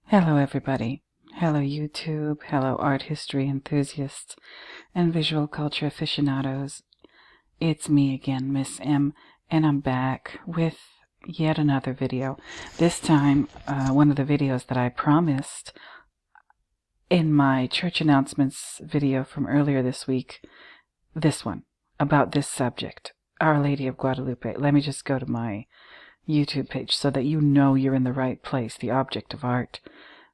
Hello everybody. Hello YouTube. Hello art history enthusiasts and visual culture aficionados. It's me again, Miss M, and I'm back with yet another video. This time, one of the videos that I promised in my church announcements video from earlier this week. This one, about this subject, Our Lady of Guadalupe. Let me just go to my YouTube page so that you know you're in the right place, the object of art.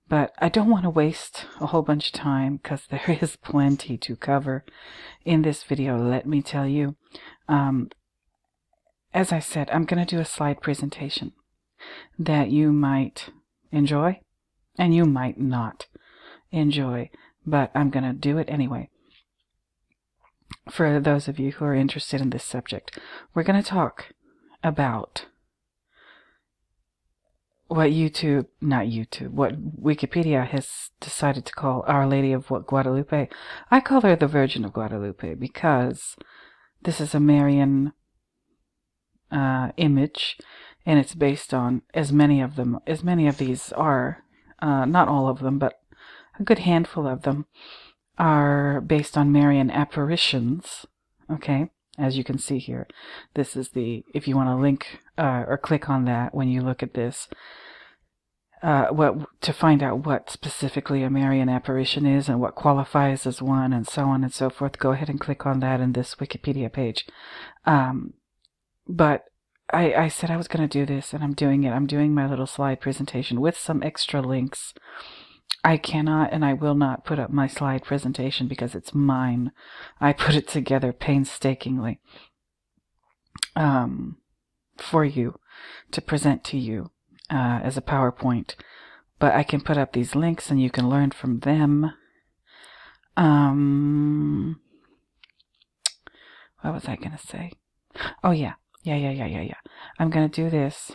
But I don't want to waste a whole bunch of time because there is plenty to cover in this video, let me tell you. As I said, I'm going to do a slide presentation that you might enjoy and you might not enjoy, but I'm going to do it anyway. For those of you who are interested in this subject, we're going to talk about what Wikipedia has decided to call Our Lady of Guadalupe. I call her the Virgin of Guadalupe because this is a Marian image, and it's based on as many of these are, not all of them, but a good handful of them are based on Marian apparitions. Okay, as you can see here, this is if you want to link or click on that when you look at this, to find out what specifically a Marian apparition is and what qualifies as one and so on and so forth, go ahead and click on that in this Wikipedia page. But I said I was going to do this, and I'm doing it. I'm doing my little slide presentation with some extra links. I cannot and I will not put up my slide presentation because it's mine. I put it together painstakingly for you to present to you as a PowerPoint. But I can put up these links and you can learn from them. What was I going to say? Oh, yeah. I'm going to do this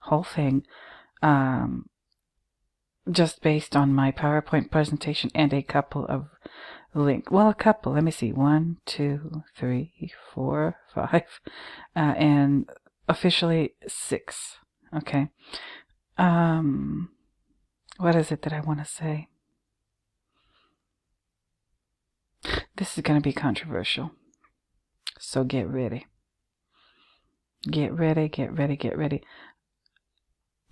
whole thing just based on my PowerPoint presentation and a couple of links. Well, a couple. Let me see. 1, 2, 3, 4, 5, and officially 6. Okay. What is it that I want to say? This is going to be controversial. So get ready. Get ready.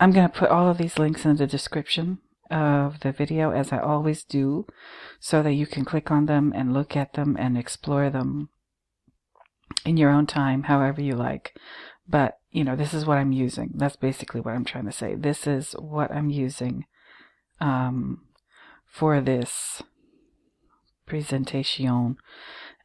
I'm going to put all of these links in the description of the video, as I always do, so that you can click on them and look at them and explore them in your own time, however you like. But, you know, this is what I'm using. That's basically what I'm trying to say. This is what I'm using for this presentation.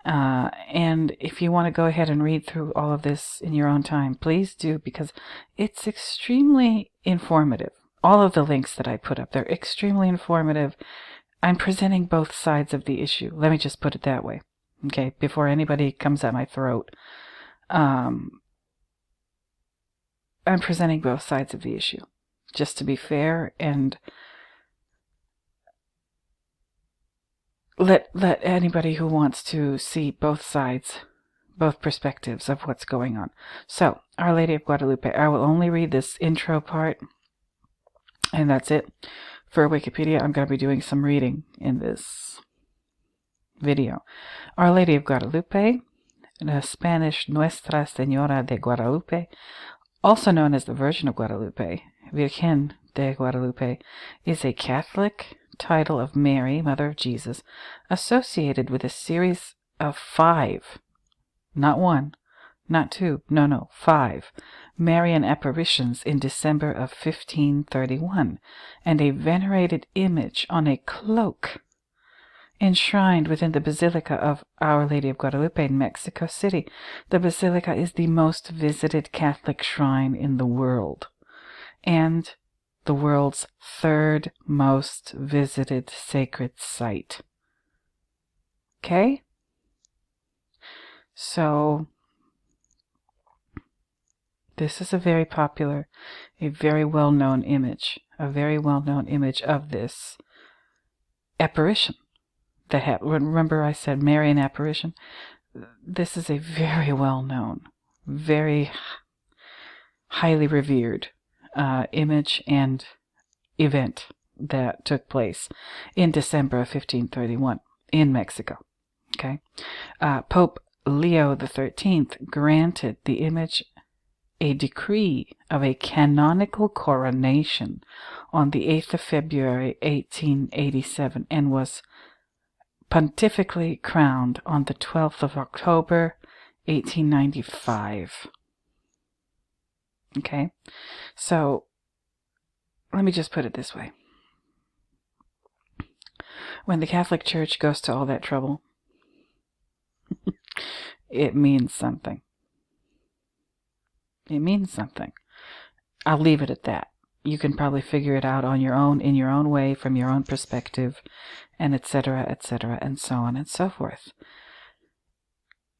And if you want to go ahead and read through all of this in your own time, please do, because it's extremely informative. All of the links that I put up, they're extremely informative. I'm presenting both sides of the issue. Let me just put it that way, okay, before anybody comes at my throat. I'm presenting both sides of the issue, just to be fair and let anybody who wants to see both sides, both perspectives of what's going on. So, Our Lady of Guadalupe. I will only read this intro part, and that's it. For Wikipedia, I'm going to be doing some reading in this video. Our Lady of Guadalupe, the Spanish Nuestra Señora de Guadalupe, also known as the Virgin of Guadalupe, Virgen de Guadalupe, is a Catholic title of Mary, Mother of Jesus, associated with a series of 5, not 1, not 2, no, 5 Marian apparitions in December of 1531, and a venerated image on a cloak enshrined within the Basilica of Our Lady of Guadalupe in Mexico City. The Basilica is the most visited Catholic shrine in the world, and the world's 3rd most visited sacred site. Okay? So, this is a very popular, a very well-known image of this apparition. Remember I said Marian apparition? This is a very well-known, very highly revered image and event that took place in December of 1531 in Mexico. Okay, Pope Leo XIII granted the image a decree of a canonical coronation on the 8th of February 1887 and was pontifically crowned on the 12th of October 1895. Okay, so let me just put it this way. When the Catholic Church goes to all that trouble, it means something. It means something. I'll leave it at that. You can probably figure it out on your own, in your own way, from your own perspective, and etc., and so on and so forth.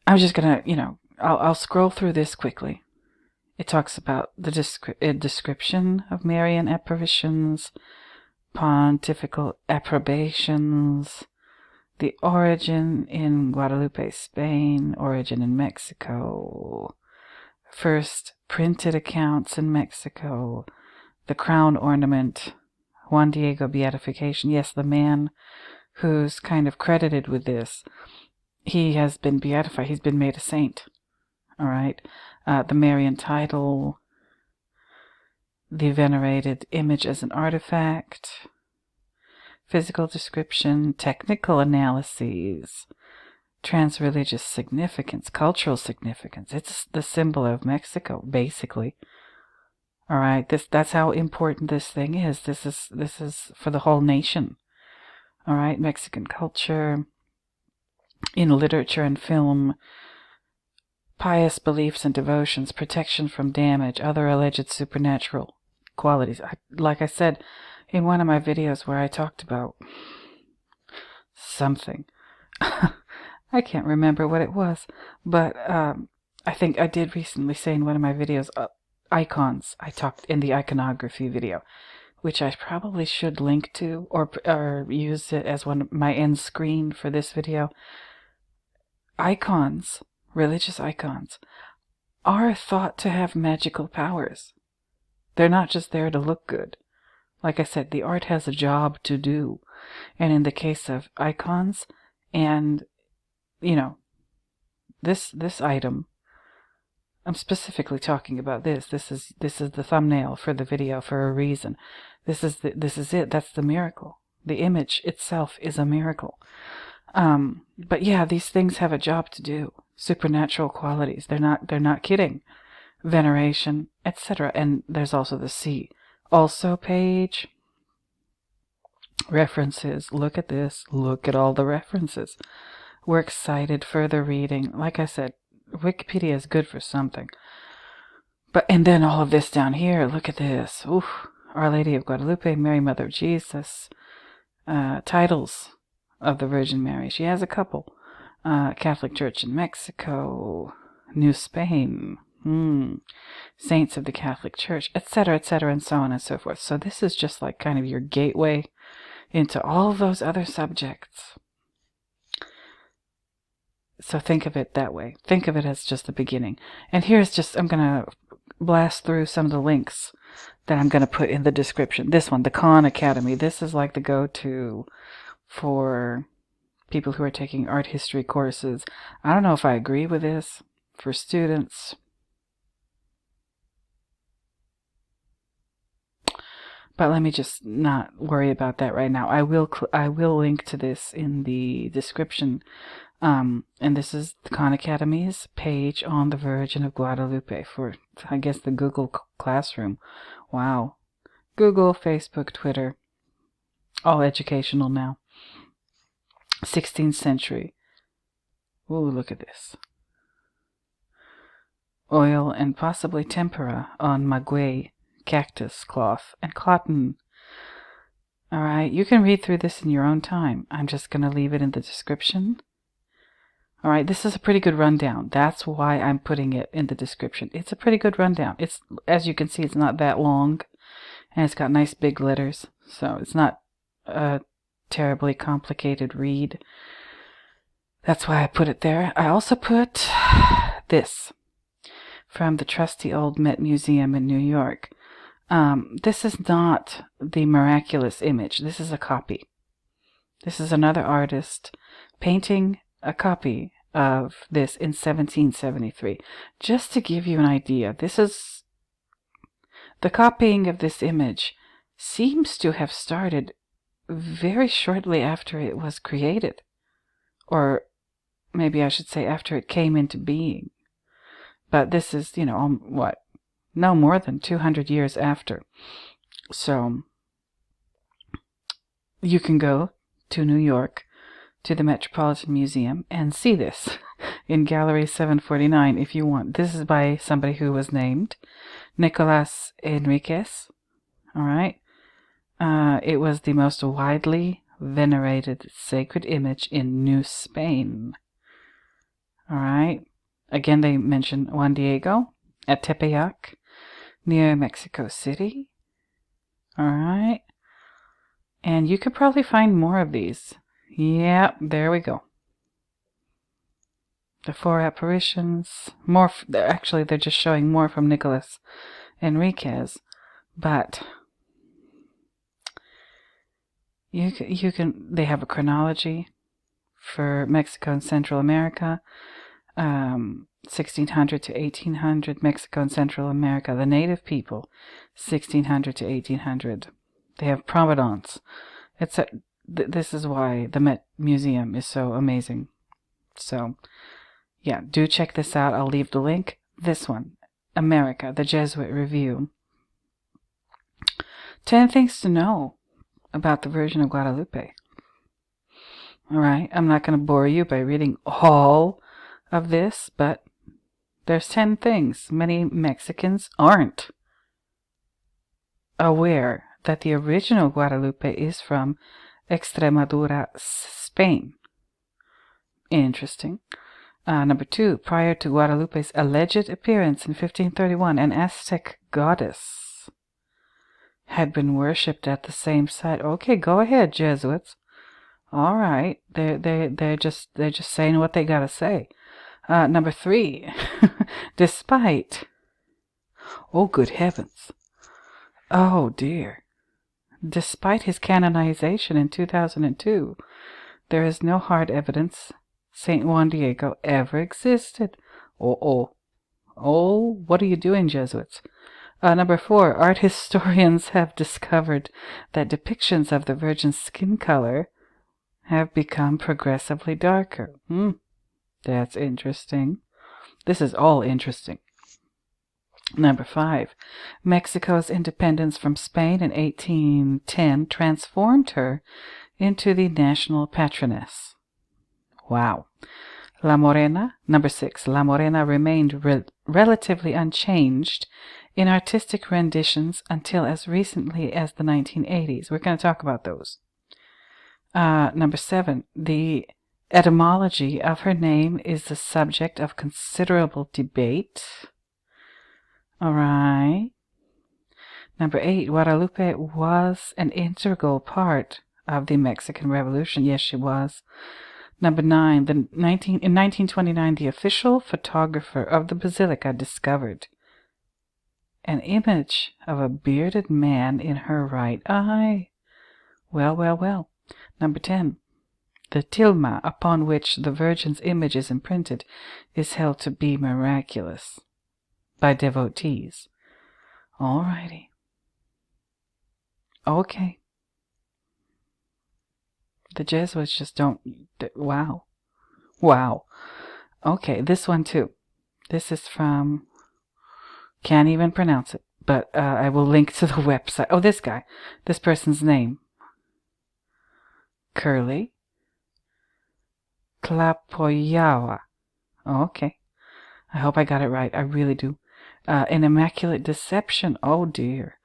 I'm just gonna, I'll scroll through this quickly. It talks about the description of Marian apparitions, pontifical approbations, the origin in Guadalupe, Spain, origin in Mexico, first printed accounts in Mexico, the crown ornament, Juan Diego beatification. Yes, the man who's kind of credited with this, he has been beatified. He's been made a saint. All right. The Marian title, the venerated image as an artifact, physical description, technical analyses, trans-religious significance, cultural significance. It's the symbol of Mexico, basically. All right, that's how important this thing is. This is for the whole nation. All right, Mexican culture, in literature and film, pious beliefs and devotions, protection from damage, other alleged supernatural qualities. Like I said in one of my videos where I talked about something. I can't remember what it was, but I think I did recently say in one of my videos, icons. I talked in the iconography video, which I probably should link to or use it as one of my end screen for this video. Icons, religious icons, are thought to have magical powers. They're not just there to look good. Like I said, the art has a job to do. And in the case of icons, and this item, I'm specifically talking about this. This is the thumbnail for the video for a reason. This is it. That's the miracle. The image itself is a miracle. But yeah, these things have a job to do. Supernatural qualities. They're not kidding. Veneration, etc. And there's also the C. Also page. References. Look at this. Look at all the references. We're excited. Further reading. Like I said, Wikipedia is good for something. And then all of this down here. Look at this. Oof. Our Lady of Guadalupe, Mary Mother of Jesus. Titles of the Virgin Mary. She has a couple. Catholic Church in Mexico. New Spain. Saints of the Catholic Church, etc., and so on and so forth. So this is just like kind of your gateway into all of those other subjects. So think of it that way. Think of it as just the beginning. And I'm going to blast through some of the links that I'm going to put in the description. This one, the Khan Academy. This is like the go-to for people who are taking art history courses. I don't know if I agree with this. For students, but let me just not worry about that right now. I will link to this in the description. And this is the Khan Academy's page on the Virgin of Guadalupe for, I guess, the Google Classroom. Wow. Google, Facebook, Twitter, all educational now. 16th century. Ooh, look at this. Oil and possibly tempera on maguey, cactus cloth, and cotton. Alright, you can read through this in your own time. I'm just going to leave it in the description. Alright, this is a pretty good rundown. That's why I'm putting it in the description. It's a pretty good rundown. It's, as you can see, it's not that long. And it's got nice big letters. So it's not a terribly complicated read. That's why I put it there. I also put this from the trusty old Met Museum in New York. This is not the miraculous image. This is a copy. This is another artist painting a copy of this in 1773. Just to give you an idea, the copying of this image seems to have started very shortly after it was created. Or maybe I should say after it came into being. But this is, no more than 200 years after. So you can go to New York, to the Metropolitan Museum, and see this in Gallery 749 if you want. This is by somebody who was named Nicolas Enriquez. All right. It was the most widely venerated sacred image in New Spain. All right. Again, they mention Juan Diego at Tepeyac, near Mexico City. All right. And you could probably find more of these. Yep, there we go. The 4 apparitions. More. Actually, they're just showing more from Nicolas Enriquez. But you can. They have a chronology for Mexico and Central America. 1600 to 1800, Mexico and Central America. The native people, 1600 to 1800. They have provenance. This is why the Met Museum is so amazing. So, yeah, do check this out. I'll leave the link. This one, America, the Jesuit Review. 10 things to know about the Virgin of Guadalupe. All right, I'm not going to bore you by reading all of this, but there's 10 things many Mexicans aren't aware that the original Guadalupe is from Extremadura, Spain. Interesting. Number 2, prior to Guadalupe's alleged appearance in 1531, an Aztec goddess had been worshipped at the same site. Okay, go ahead, Jesuits. All right, they're just saying what they gotta say. Number 3, despite, oh good heavens, oh dear, despite his canonization in 2002, there is no hard evidence Saint Juan Diego ever existed. Oh, what are you doing, Jesuits? Number 4, art historians have discovered that depictions of the Virgin's skin color have become progressively darker. That's interesting. This is all interesting. Number 5, Mexico's independence from Spain in 1810 transformed her into the national patroness. Wow. La Morena. Number 6, La Morena remained relatively unchanged in artistic renditions until as recently as the 1980s. We're going to talk about those. Number 7, the etymology of her name is the subject of considerable debate. All right. Number 8, Guadalupe was an integral part of the Mexican Revolution. Yes, she was. Number 9, in 1929, the official photographer of the Basilica discovered an image of a bearded man in her right eye. Well. Number 10, the tilma upon which the Virgin's image is imprinted is held to be miraculous by devotees. Alrighty. Okay. The Jesuits just don't... Wow. Okay, this one too. This is from... Can't even pronounce it, but I will link to the website. Oh, this guy. This person's name. Curly Tlapoyawa. Oh, okay. I hope I got it right. I really do. An immaculate deception. Oh, dear.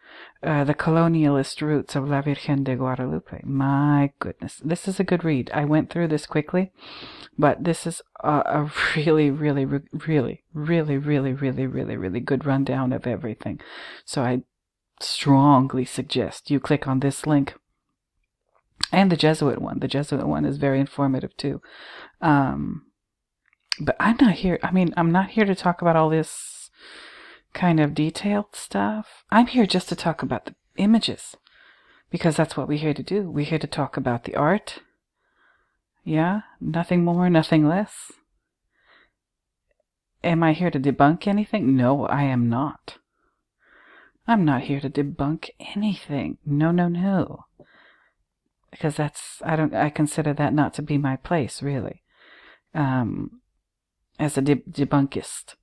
The colonialist roots of La Virgen de Guadalupe. My goodness. This is a good read. I went through this quickly, but this is a really good rundown of everything. So I strongly suggest you click on this link. And the Jesuit one. The Jesuit one is very informative too. But I'm not here. I'm not here to talk about all this kind of detailed stuff. I'm here just to talk about the images, because that's what we're here to do. We're here to talk about the art. Yeah, nothing more, nothing less. Am I here to debunk anything? No, I am not. I'm not here to debunk anything. No, no, no. Because I consider that not to be my place, really. As a debunkist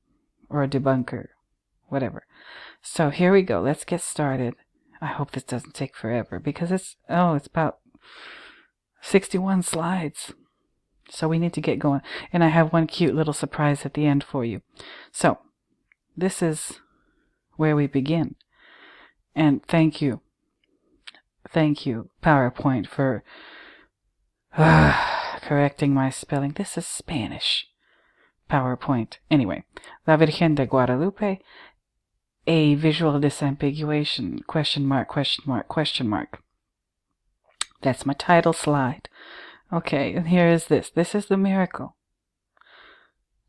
or a debunker, whatever. So here we go. Let's get started. I hope this doesn't take forever, because it's about 61 slides. So we need to get going. And I have one cute little surprise at the end for you. So this is where we begin. And thank you, PowerPoint, for correcting my spelling. This is Spanish. PowerPoint. Anyway, La Virgen de Guadalupe, a visual disambiguation, ? That's my title slide. Okay, and here is this. This is the miracle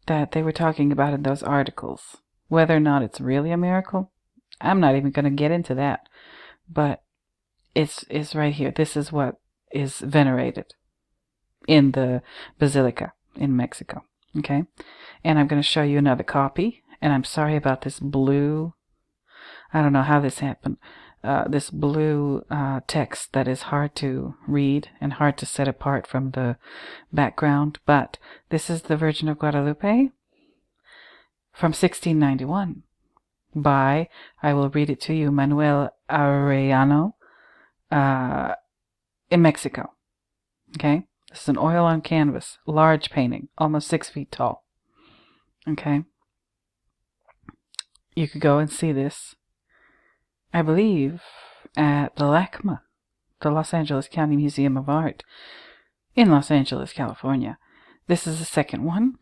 that they were talking about in those articles. Whether or not it's really a miracle, I'm not even going to get into that. But it's right here. This is what is venerated in the Basilica in Mexico. Okay? And I'm going to show you another copy. And I'm sorry about this blue. I don't know how this happened. This blue text that is hard to read and hard to set apart from the background. But this is the Virgin of Guadalupe from 1691 by, I will read it to you, Manuel Arellano in Mexico. Okay? This is an oil on canvas, large painting, almost 6 feet tall. Okay? You could go and see this, I believe, at the LACMA, the Los Angeles County Museum of Art, in Los Angeles, California. This is the second one.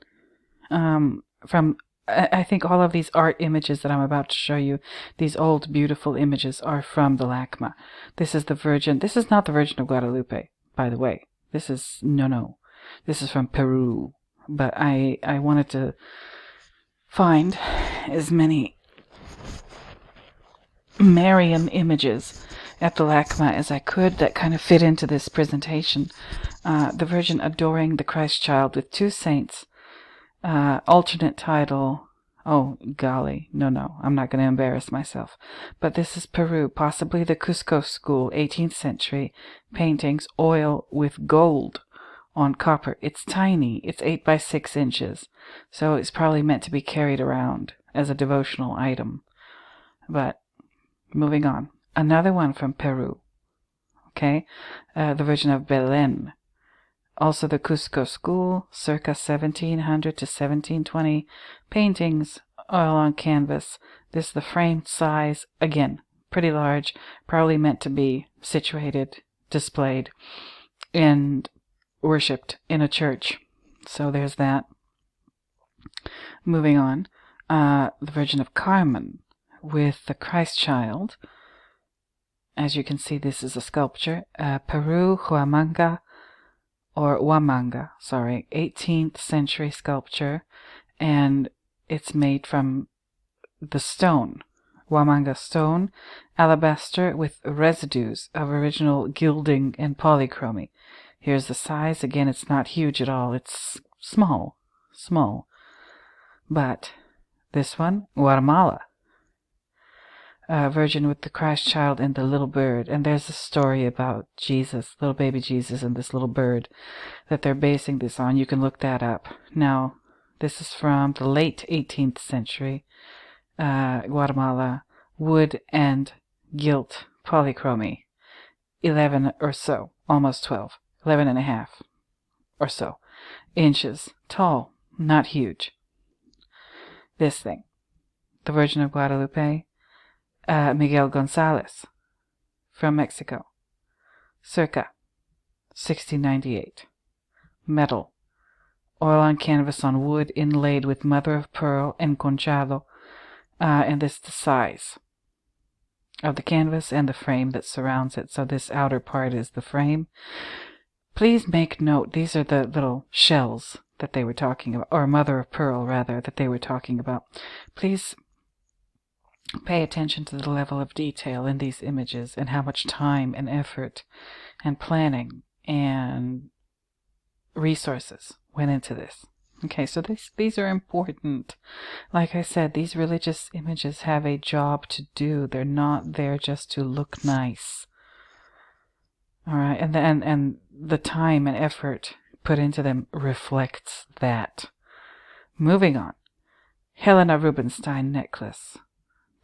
From, I think all of these art images that I'm about to show you, these old, beautiful images, are from the LACMA. This is the Virgin. This is not the Virgin of Guadalupe, by the way. This is, no. This is from Peru. But I wanted to find as many Marian images at the LACMA as I could that kind of fit into this presentation. The Virgin adoring the Christ child with two saints. Alternate title. Oh, golly. No. I'm not going to embarrass myself. But this is Peru, possibly the Cusco school, 18th century. Paintings, oil with gold on copper. It's tiny. It's 8 by 6 inches. So it's probably meant to be carried around as a devotional item. But moving on. Another one from Peru. Okay. The Virgin of Belén. Also the Cusco school, circa 1700 to 1720. Paintings, oil on canvas. This is the framed size. Again, pretty large. Probably meant to be situated, displayed, and worshipped in a church. So there's that. Moving on. The Virgin of Carmen with the Christ child. As you can see, this is a sculpture. Peru, Huamanga, 18th century sculpture, and it's made from the stone, Huamanga stone, alabaster with residues of original gilding and polychromy. Here's the size. Again, it's not huge at all. It's small. But this one, Guatemala. Virgin with the Christ child and the little bird. And there's a story about Jesus, little baby Jesus, and this little bird that they're basing this on. You can look that up. Now, this is from the late 18th century, Guatemala, wood and gilt polychromy, 11 or so, almost 12, 11 and a half or so inches tall, not huge. This thing, the Virgin of Guadalupe, Miguel Gonzalez from Mexico, circa 1698. Metal, oil on canvas on wood inlaid with mother of pearl and conchado, and this is the size of the canvas and the frame that surrounds it. So this outer part is the frame. Please make note, these are the little shells that they were talking about, or mother of pearl rather, that they were talking about. Please Pay attention to the level of detail in these images and how much time and effort and planning and resources went into this. Okay, so these are important. Like I said, these religious images have a job to do. They're not there just to look nice. All right, and the time and effort put into them reflects that. Moving on. Helena Rubinstein necklace.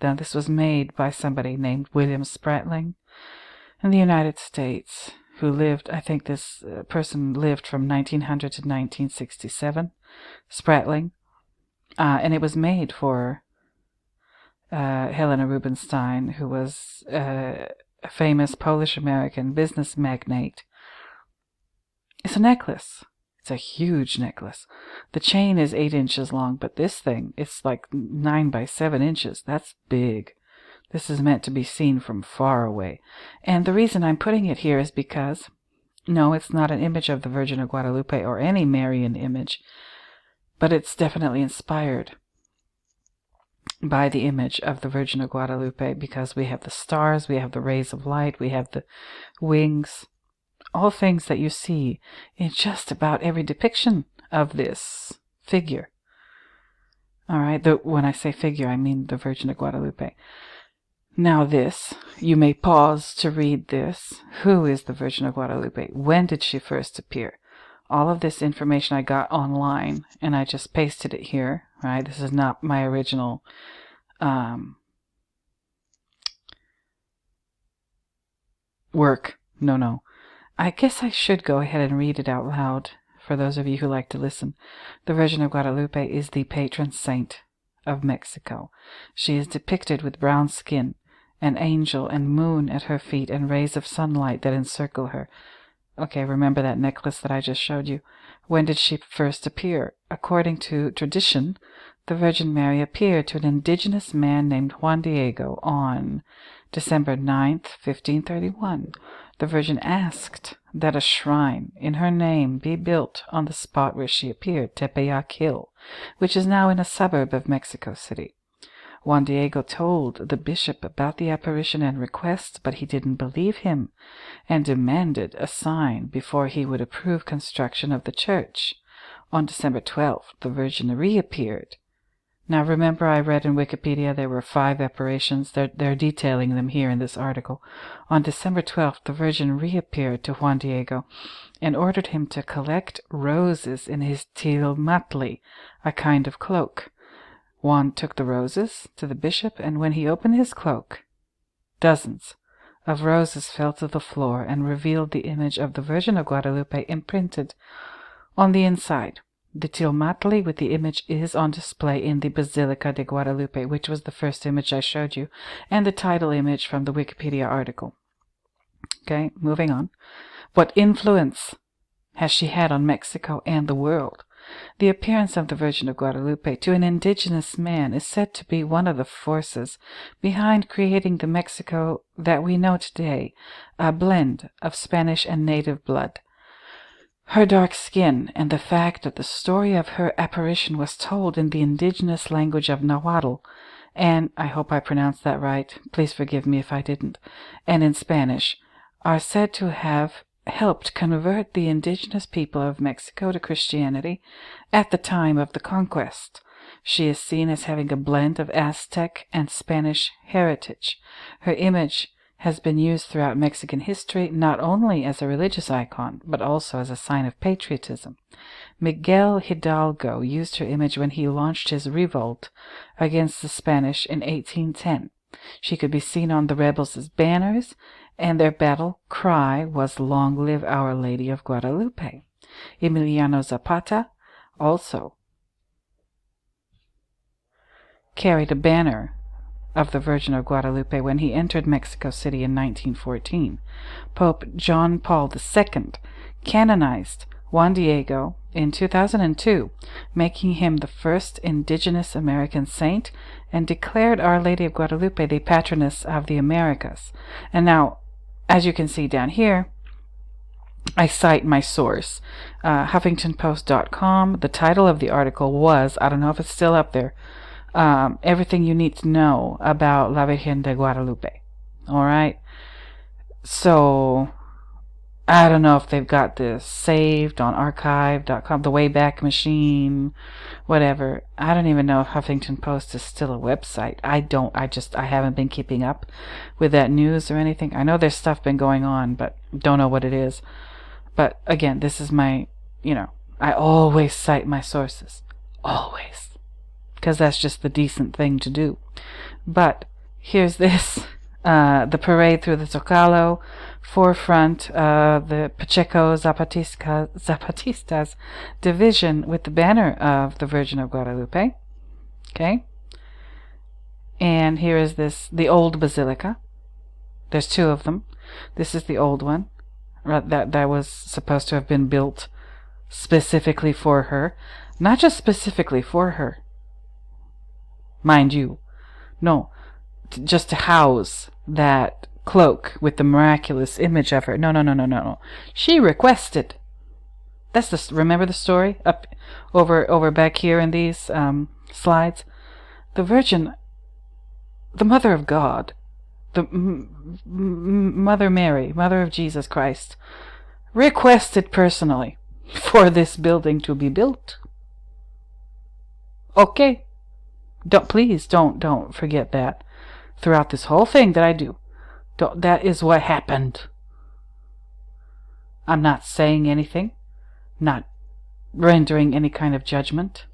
Now, this was made by somebody named William Spratling in the United States, who lived, I think this person lived from 1900 to 1967, Spratling, and it was made for Helena Rubinstein, who was a famous Polish-American business magnate. It's a necklace. It's a huge necklace. The chain is 8 inches long, but this thing, it's like 9 by 7 inches. That's big. This is meant to be seen from far away. And the reason I'm putting it here is because, no, it's not an image of the Virgin of Guadalupe or any Marian image, but it's definitely inspired by the image of the Virgin of Guadalupe, because we have the stars, we have the rays of light, we have the wings, all things that you see in just about every depiction of this figure. All right, when I say figure, I mean the Virgin of Guadalupe. Now this, you may pause to read this. Who is the Virgin of Guadalupe? When did she first appear? All of this information I got online, and I just pasted it here, right? This is not my original work. No. I guess I should go ahead and read it out loud for those of you who like to listen. The Virgin of Guadalupe is the patron saint of Mexico. She is depicted with brown skin, an angel and moon at her feet, and rays of sunlight that encircle her. Okay, remember that necklace that I just showed you? When did she first appear? According to tradition, the Virgin Mary appeared to an indigenous man named Juan Diego on December 9th, 1531. The Virgin asked that a shrine in her name be built on the spot where she appeared, Tepeyac Hill, which is now in a suburb of Mexico City. Juan Diego told the bishop about the apparition and request, but he didn't believe him and demanded a sign before he would approve construction of the church. On December 12th, the Virgin reappeared. Now remember, I read in Wikipedia there were 5 apparitions. They're detailing them here in this article. On December 12th, the Virgin reappeared to Juan Diego and ordered him to collect roses in his tilmatli, a kind of cloak. Juan took the roses to the bishop, and when he opened his cloak, dozens of roses fell to the floor and revealed the image of the Virgin of Guadalupe imprinted on the inside. The tilmatli with the image is on display in the Basilica de Guadalupe, which was the first image I showed you, and the title image from the Wikipedia article. Okay, moving on. What influence has she had on Mexico and the world? The appearance of the Virgin of Guadalupe to an indigenous man is said to be one of the forces behind creating the Mexico that we know today, a blend of Spanish and native blood. Her dark skin and the fact that the story of her apparition was told in the indigenous language of Nahuatl, and I hope I pronounced that right, please forgive me if I didn't, and in Spanish, are said to have helped convert the indigenous people of Mexico to Christianity at the time of the conquest. She is seen as having a blend of Aztec and Spanish heritage. Her image has been used throughout Mexican history not only as a religious icon, but also as a sign of patriotism. Miguel Hidalgo used her image when he launched his revolt against the Spanish in 1810. She could be seen on the rebels' banners, and their battle cry was "Long live Our Lady of Guadalupe." Emiliano Zapata also carried a banner of the Virgin of Guadalupe when he entered Mexico City in 1914. Pope John Paul II canonized Juan Diego in 2002, making him the first indigenous American saint, and declared Our Lady of Guadalupe the patroness of the Americas. And now, as you can see down here, I cite my source, HuffingtonPost.com. The title of the article was, I don't know if it's still up there, everything you need to know about La Virgen de Guadalupe. All right. So I don't know if they've got this saved on archive.com, the Wayback Machine, whatever. I don't even know if Huffington Post is still a website. I haven't been keeping up with that news or anything. I know there's stuff been going on, but don't know what it is. But again, this is my, I always cite my sources. Always. Because that's just the decent thing to do. But here's this. The parade through the Zocalo, forefront, the Pacheco Zapatistas division with the banner of the Virgin of Guadalupe. Okay? And here is the old basilica. There's two of them. This is the old one. That was supposed to have been built specifically for her. Not just specifically for her. Mind you. No. Just to house that cloak with the miraculous image of her. No. She requested. Remember the story up over back here in these slides? The Virgin, the Mother of God, the Mother Mary, Mother of Jesus Christ, requested personally for this building to be built. Okay. Please don't forget that. Throughout this whole thing that I do. That is what happened. I'm not saying anything. Not rendering any kind of judgment.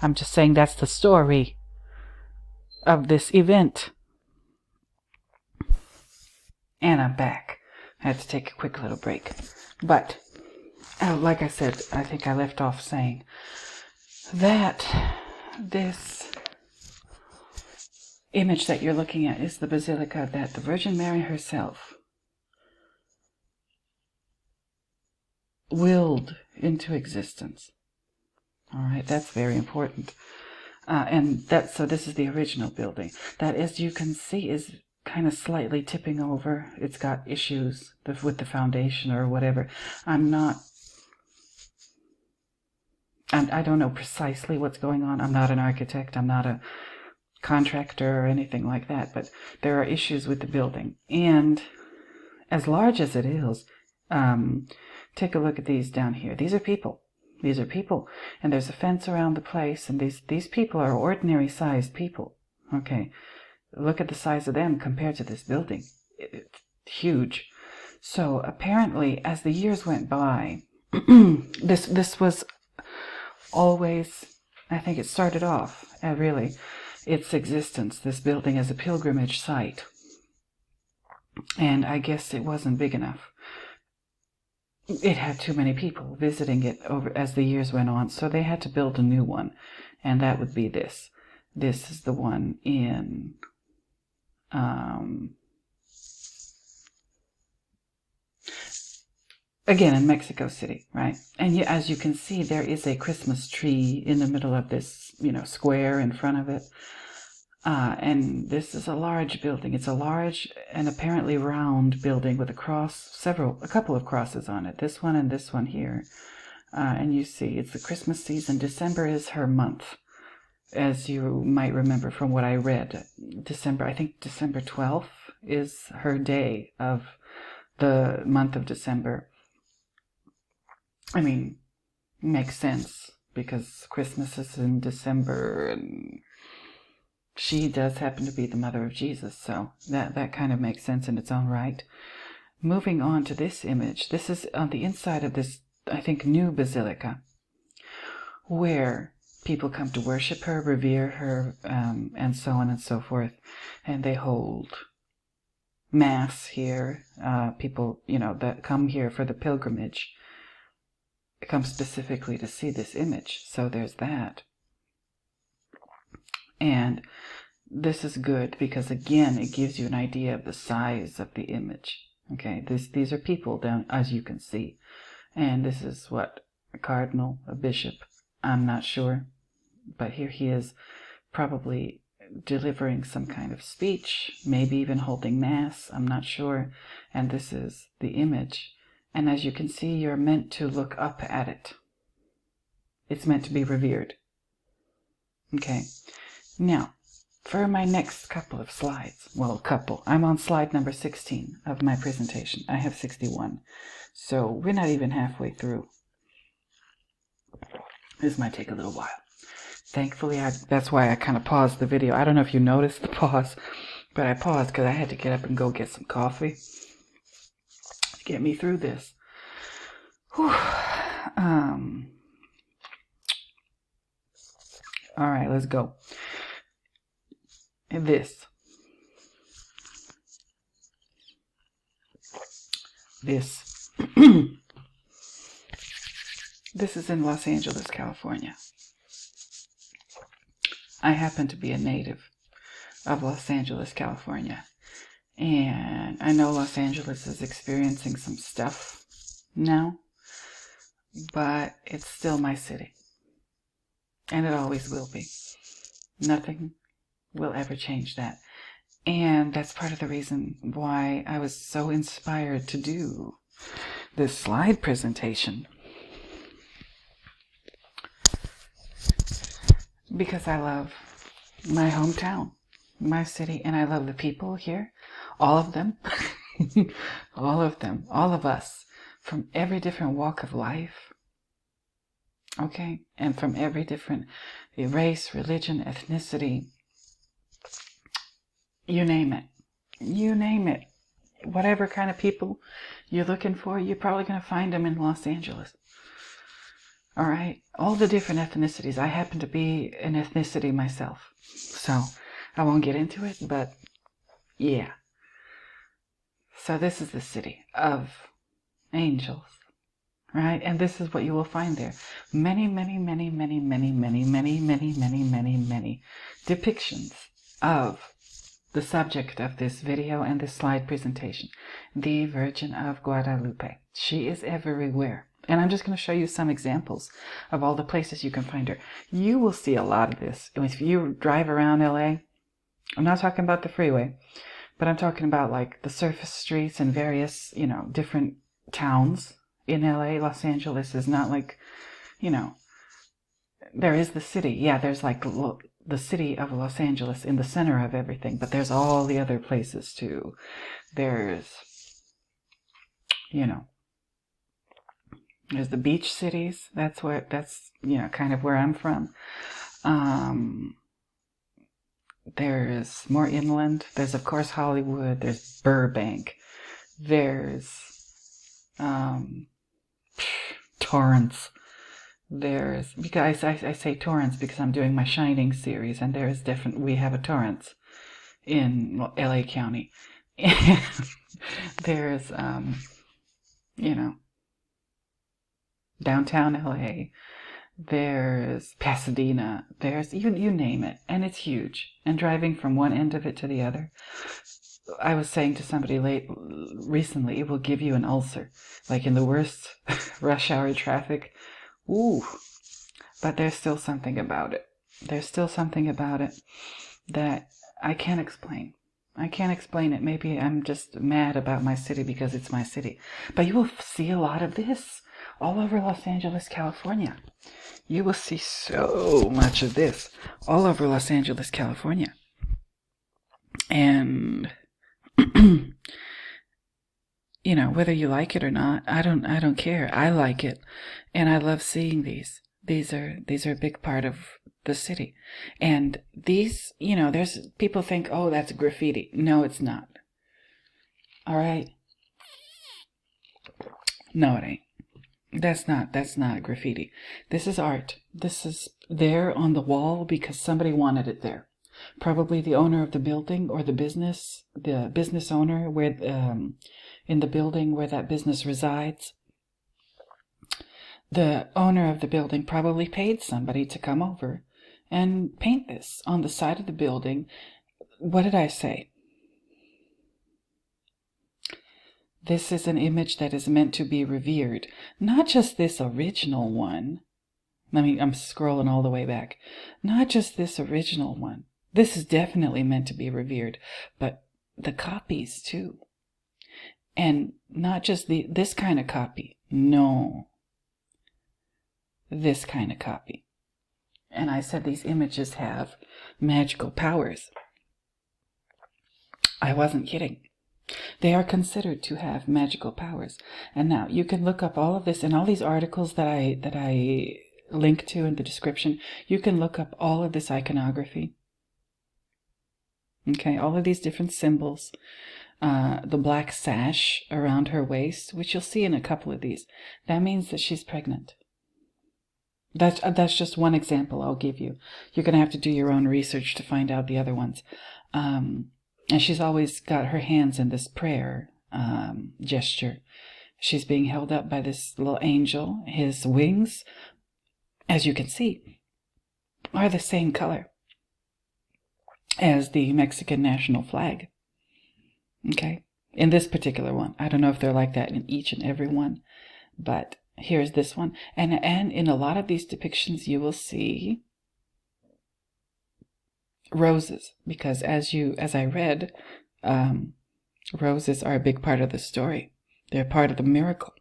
I'm just saying that's the story of this event. And I'm back. I had to take a quick little break. But, like I said, I think I left off saying that this image that you're looking at is the basilica that the Virgin Mary herself willed into existence. All right, that's very important. So this is the original building. That, as you can see, is kind of slightly tipping over. It's got issues with the foundation or whatever. I don't know precisely what's going on. I'm not an architect. I'm not a contractor or anything like that, but there are issues with the building. And as large as it is, take a look at these down here. These are people. And there's a fence around the place, and these people are ordinary sized people. Okay. Look at the size of them compared to this building. It's huge. So apparently, as the years went by, this was always, I think it started off, really, its existence, this building, as a pilgrimage site. And I guess it wasn't big enough. It had too many people visiting it over as the years went on, so they had to build a new one, and that would be this. This is the one in again in Mexico City, right? And as you can see, there is a Christmas tree in the middle of this, square in front of it. And this is a large building. It's a large and apparently round building with a couple of crosses on it. This one and this one here. And you see, it's the Christmas season. December is her month, as you might remember from what I read. I think December 12th is her day of the month of December. I mean, makes sense, because Christmas is in December, and she does happen to be the mother of Jesus, so that kind of makes sense in its own right. Moving on to this image, this is on the inside of this, I think, new basilica, where people come to worship her, revere her, and so on and so forth, and they hold Mass here. People, that come here for the pilgrimage come specifically to see this image, so there's that. And this is good because, again, it gives you an idea of the size of the image. Okay, these are people down, as you can see. And this is what? A cardinal, a bishop, I'm not sure. But here he is, probably delivering some kind of speech, maybe even holding Mass, I'm not sure. And this is the image. And as you can see, you're meant to look up at it. It's meant to be revered. Okay. Now, for my next couple of slides, I'm on slide number 16 of my presentation. I have 61, so we're not even halfway through. This might take a little while. Thankfully, that's why I kind of paused the video. I don't know if you noticed the pause, but I paused because I had to get up and go get some coffee to get me through this. Whew. All right, let's go. And this this is in Los Angeles, California. I happen to be a native of Los Angeles, California. And I know Los Angeles is experiencing some stuff now, but it's still my city. And it always will be. Nothing will ever change that. And that's part of the reason why I was so inspired to do this slide presentation. Because I love my hometown, my city, and I love the people here. All of them. All of them. All of us. From every different walk of life. Okay? And from every different race, religion, ethnicity. You name it. You name it. Whatever kind of people you're looking for, you're probably going to find them in Los Angeles. All right? All the different ethnicities. I happen to be an ethnicity myself. So, I won't get into it, but yeah. So this is the city of angels. Right? And this is what you will find there. Many, many, many, many, many, many, many, many, many, many, many depictions of the subject of this video and this slide presentation. The Virgin of Guadalupe. She is everywhere. And I'm just going to show you some examples of all the places you can find her. You will see a lot of this. If you drive around LA, I'm not talking about the freeway, but I'm talking about like the surface streets and various, different towns in LA. Los Angeles is not like, there is the city. Yeah, there's like the city of Los Angeles in the center of everything, but there's all the other places too. There's, there's the beach cities. That's kind of where I'm from. There's more inland. There's, of course, Hollywood. There's Burbank. There's Torrance. Because I say Torrance because I'm doing my Shining series, and there is we have a Torrance in LA County. There's, downtown LA. There's Pasadena. There's, you name it. And it's huge. And driving from one end of it to the other, I was saying to somebody recently, it will give you an ulcer. Like in the worst rush hour traffic. Ooh. But there's still something about it. There's still something about it that I can't explain. I can't explain it. Maybe I'm just mad about my city because it's my city. But you will see a lot of this all over Los Angeles, California. You will see so much of this all over Los Angeles, California. And whether you like it or not, I don't care. I like it, and I love seeing these. These are a big part of the city. And these, there's people think, oh, that's graffiti. No, it's not. All right? No, it ain't. That's not graffiti. This is art. This is there on the wall because somebody wanted it there. Probably the owner of the building or the business owner where in the building where that business resides. The owner of the building probably paid somebody to come over and paint this on the side of the building. What did I say? This is an image that is meant to be revered. Not just this original one. I'm scrolling all the way back. Not just this original one. This is definitely meant to be revered. But the copies too. And not just this kind of copy. No. This kind of copy. And I said these images have magical powers. I wasn't kidding. They are considered to have magical powers. And now you can look up all of this in all these articles that I link to in the description. You can look up all of this iconography. Okay, all of these different symbols. The black sash around her waist, which you'll see in a couple of these. That means that she's pregnant. That's just one example I'll give you. You're going to have to do your own research to find out the other ones. And she's always got her hands in this prayer gesture. She's being held up by this little angel. His wings, as you can see, are the same color as the Mexican national flag. Okay? In this particular one. I don't know if they're like that in each and every one, but here's this one. And in a lot of these depictions, you will see roses, because as I read, roses are a big part of the story. They're part of the miracle.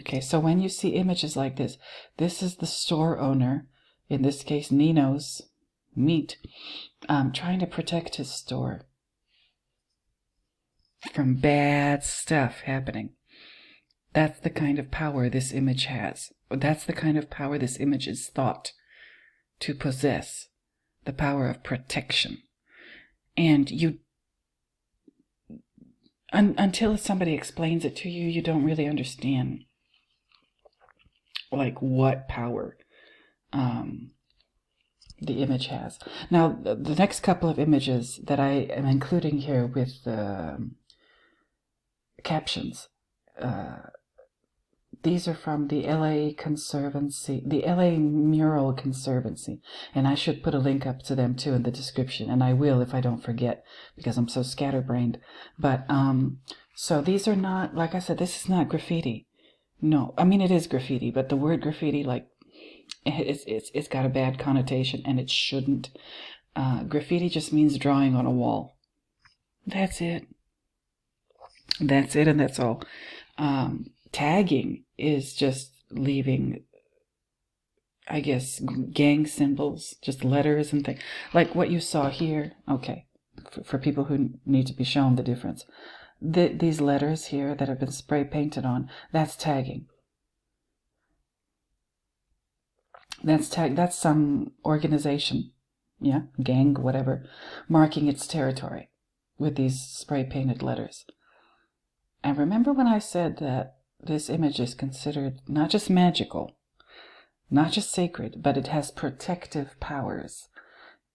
Okay, so when you see images like this is the store owner, in this case Nino's meat, trying to protect his store from bad stuff happening. That's the kind of power this image has. That's the kind of power this image is thought to possess. The power of protection. And you, until somebody explains it to you, you don't really understand, like, what power the image has. Now, the next couple of images that I am including here with captions, these are from the LA Conservancy, the LA Mural Conservancy, and I should put a link up to them too in the description, and I will if I don't forget, because I'm so scatterbrained. But so these are not, like I said, this is not graffiti. No, I mean it is graffiti, but the word graffiti, like, it's got a bad connotation, and it shouldn't. Graffiti just means drawing on a wall. That's it. That's it, and that's all. Tagging is just leaving, I guess, gang symbols, just letters and things. Like what you saw here, okay, for people who need to be shown the difference. These letters here that have been spray painted on, that's tagging. That's some organization, yeah, gang, whatever, marking its territory with these spray painted letters. And remember when I said that this image is considered not just magical, not just sacred, but it has protective powers,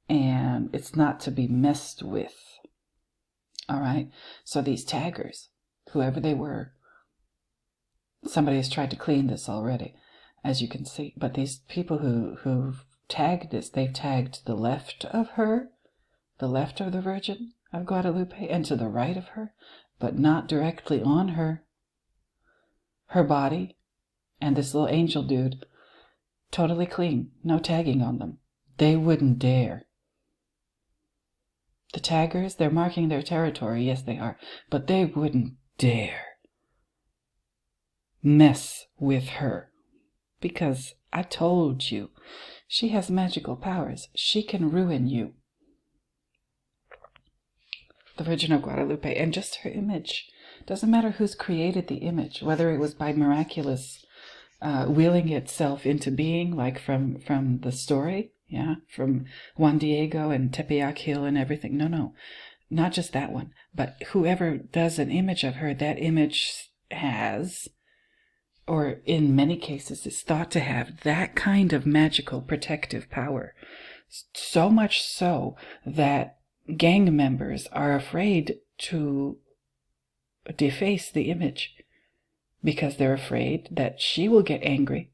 and it's not to be messed with. All right? So these taggers, whoever they were, somebody has tried to clean this already, as you can see. But these people who tagged this, they've tagged the left of her, the left of the Virgin of Guadalupe, and to the right of her, but not directly on her. Her body and this little angel dude, totally clean, no tagging on them. They wouldn't dare. The taggers, they're marking their territory, yes they are, but they wouldn't dare mess with her. Because I told you, she has magical powers. She can ruin you. The Virgin of Guadalupe, and just her image. Doesn't matter who's created the image, whether it was by miraculous willing itself into being, like from the story, yeah, from Juan Diego and Tepeyac Hill and everything. No, not just that one, but whoever does an image of her, that image has, or in many cases is thought to have, that kind of magical protective power. So much so that gang members are afraid to deface the image because they're afraid that she will get angry.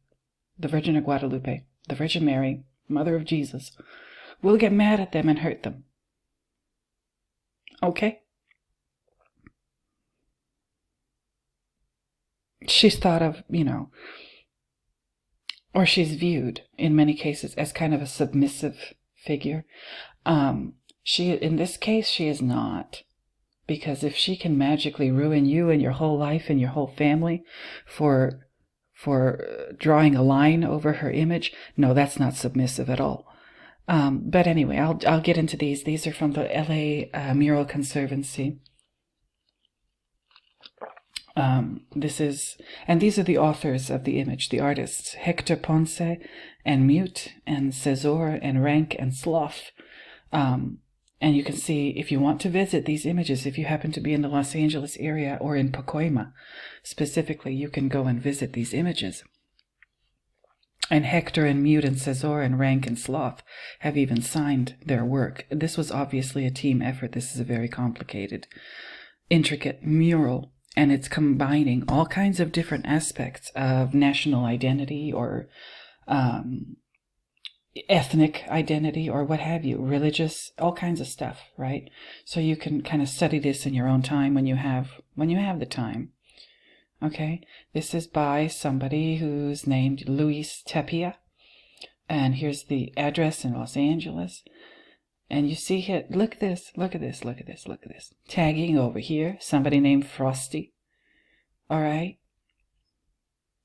The Virgin of Guadalupe, the Virgin Mary, Mother of Jesus, will get mad at them and hurt them. Okay? She's thought of, or she's viewed in many cases as kind of a submissive figure. In this case, she is not. Because if she can magically ruin you and your whole life and your whole family for for drawing a line over her image. No, that's not submissive at all. But anyway, I'll get into these. These are from the LA Mural Conservancy. These are the authors of the image, the artists: Hector Ponce and Mute and Cesar and Rank and Sloth. And you can see, if you want to visit these images, if you happen to be in the Los Angeles area or in Pacoima specifically, you can go and visit these images. And Hector and Mute and Cesar and Rank and Sloth have even signed their work. This was obviously a team effort. This is a very complicated, intricate mural, and it's combining all kinds of different aspects of national identity or ethnic identity or what have you, religious, all kinds of stuff, right? So you can kind of study this in your own time when you have the time. Okay, this is by somebody who's named Luis Tapia, and here's the address in Los Angeles. And you see here, look at this, look at this, look at this, look at this. Tagging over here, somebody named Frosty. All right.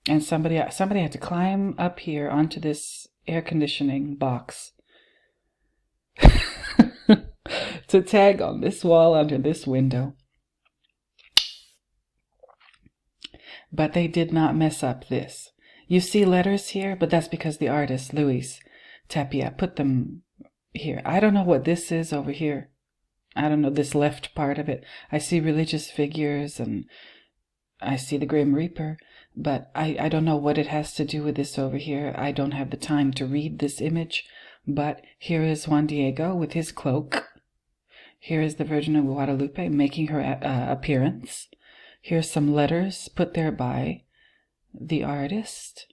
And somebody had to climb up here onto this air conditioning box to tag on this wall under this window. But they did not mess up this. You see letters here, but that's because the artist, Luis Tapia, put them here. I don't know what this is over here. I don't know this left part of it. I see religious figures and I see the Grim Reaper, but I don't know what it has to do with this over here. I don't have the time to read this image, but here is Juan Diego with his cloak. Here is the Virgin of Guadalupe making her appearance. Here's some letters put there by the artist.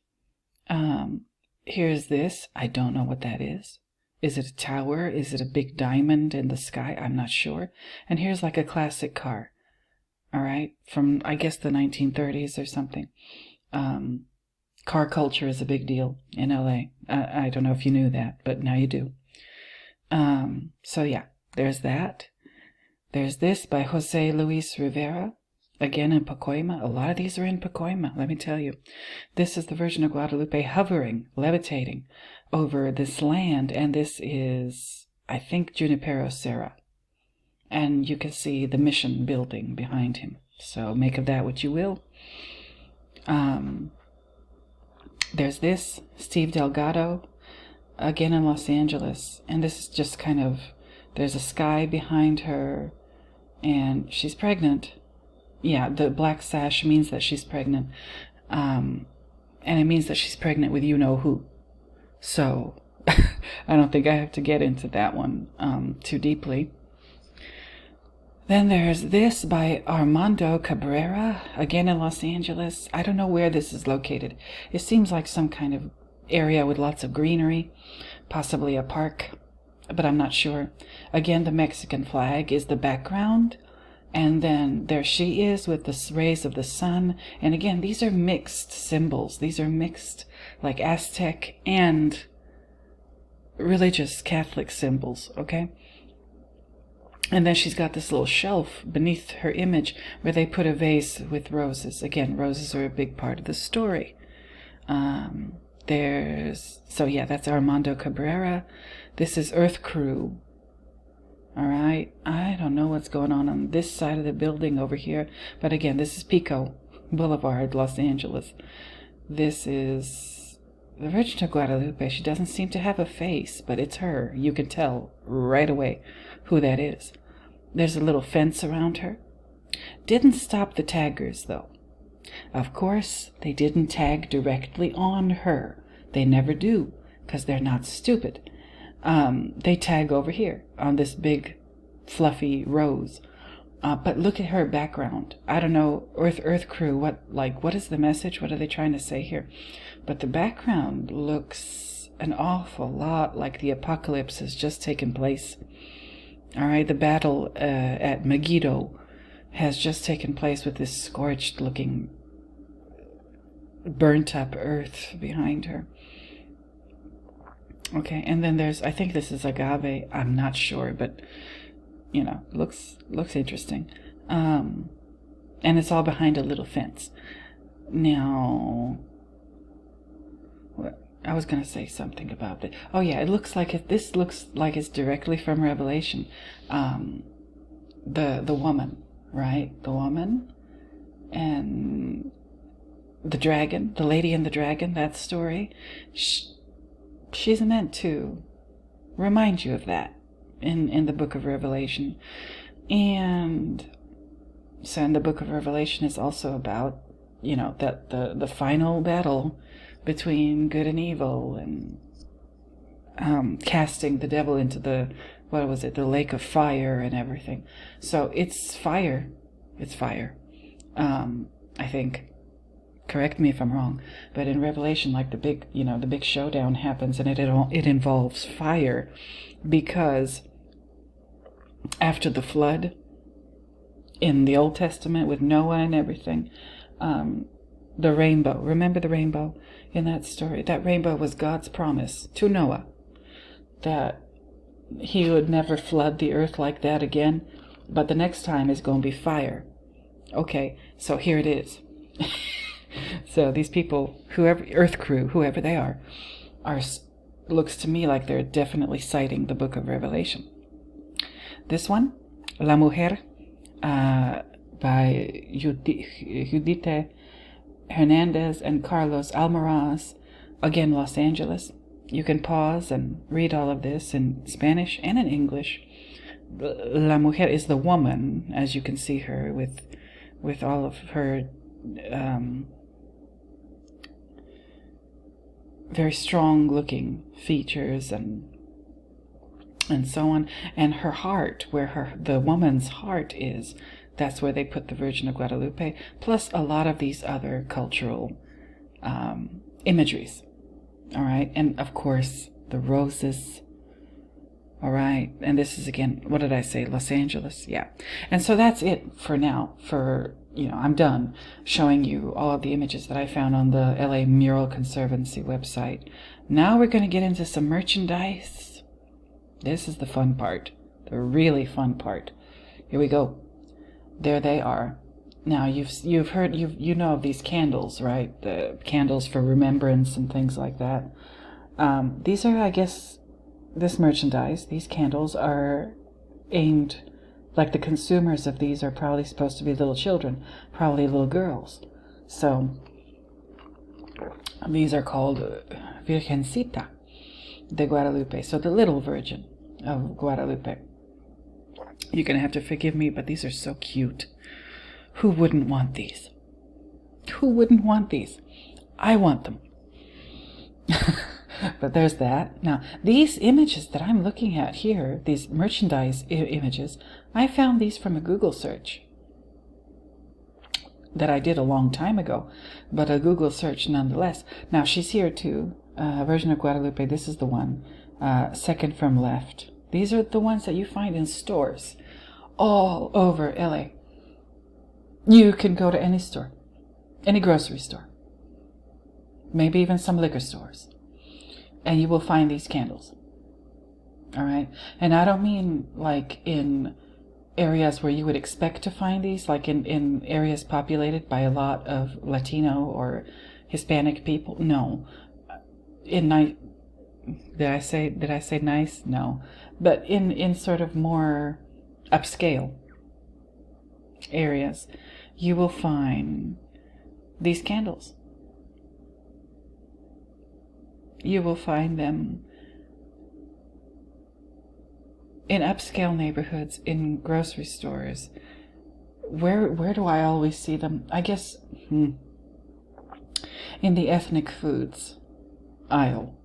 Here's this. I don't know what that is. Is it a tower? Is it a big diamond in the sky? I'm not sure. And here's like a classic car. All right, from, I guess, the 1930s or something. Car culture is a big deal in LA. I don't know if you knew that, but now you do. So yeah, there's that. There's this by Jose Luis Rivera, again in Pacoima. A lot of these are in Pacoima, let me tell you. This is the Virgin of Guadalupe hovering, levitating over this land, and this is, I think, Junipero Serra. And you can see the mission building behind him. So make of that what you will. There's this, Steve Delgado, again in Los Angeles. And this is just kind of, there's a sky behind her, and she's pregnant. Yeah, the black sash means that she's pregnant. And it means that she's pregnant with you-know-who. So I don't think I have to get into that one too deeply. Then there's this by Armando Cabrera, again in Los Angeles. I don't know where this is located. It seems like some kind of area with lots of greenery, possibly a park, but I'm not sure. Again, the Mexican flag is the background, and then there she is with the rays of the sun. And again, these are mixed symbols. These are mixed, like Aztec and religious Catholic symbols, okay? And then she's got this little shelf beneath her image where they put a vase with roses. Again, roses are a big part of the story. So yeah, that's Armando Cabrera. This is Earth Crew. All right. I don't know what's going on this side of the building over here. But again, this is Pico Boulevard, Los Angeles. This is the Virgin of Guadalupe. She doesn't seem to have a face, but it's her. You can tell right away who that is. There's a little fence around her. Didn't stop the taggers, though. Of course, they didn't tag directly on her. They never do, because they're not stupid. They tag over here on this big, fluffy rose. But look at her background. I don't know, Earth Crew, what is the message? What are they trying to say here? But the background looks an awful lot like the apocalypse has just taken place. All right, the battle at Megiddo has just taken place with this scorched-looking, burnt-up earth behind her. Okay, and then there's, I think this is agave. I'm not sure, but, you know, looks interesting. And it's all behind a little fence. Now, I was going to say something about it. Oh yeah, it looks like this looks like it's directly from Revelation. The woman, right? The woman and the dragon, the lady and the dragon, that story. She's meant to remind you of that in the book of Revelation. And so in the book of Revelation is also about, that the final battle between good and evil, and casting the devil into the lake of fire and everything. So it's fire. It's fire. I think. Correct me if I'm wrong, but in Revelation, like the big showdown happens, and it involves fire, because after the flood in the Old Testament with Noah and everything, the rainbow. Remember the rainbow in that story? That rainbow was God's promise to Noah that he would never flood the earth like that again, but the next time is going to be fire. Okay, so here it is. So these people, Earth crew, whoever they are, looks to me like they're definitely citing the book of Revelation. This one, La Mujer, by Judith Hernandez and Carlos Almaraz, again, Los Angeles. You can pause and read all of this in Spanish and in English. La Mujer is the woman, as you can see her with all of her very strong looking features and so on, and her heart, where the woman's heart is, that's where they put the Virgin of Guadalupe, plus a lot of these other cultural imageries. All right, and of course the roses. All right, and this is, again, what did I say, Los Angeles? Yeah. And so that's it for now. I'm done showing you all of the images that I found on the LA Mural Conservancy website. Now we're going to get into some merchandise. This is the fun part, the really fun part. Here we go. There they are. Now you've heard, you know of these candles, right? The candles for remembrance and things like that. These are, I guess, this merchandise, these candles are aimed, like the consumers of these are probably supposed to be little children, probably little girls. So these are called Virgencita de Guadalupe, so the little Virgin of Guadalupe. You're going to have to forgive me, but these are so cute. Who wouldn't want these? Who wouldn't want these? I want them. But there's that. Now, these images that I'm looking at here, these merchandise images, I found these from a Google search that I did a long time ago, but a Google search nonetheless. Now, she's here too, Virgin of Guadalupe. This is the one, second from left. These are the ones that you find in stores all over LA. You can go to any store, any grocery store, maybe even some liquor stores, and you will find these candles. All right. And I don't mean like in areas where you would expect to find these, like in areas populated by a lot of Latino or Hispanic people. No. Did I say nice? No. But in sort of more upscale areas, you will find these candles. You will find them in upscale neighborhoods, in grocery stores. Where do I always see them? I guess in the ethnic foods aisle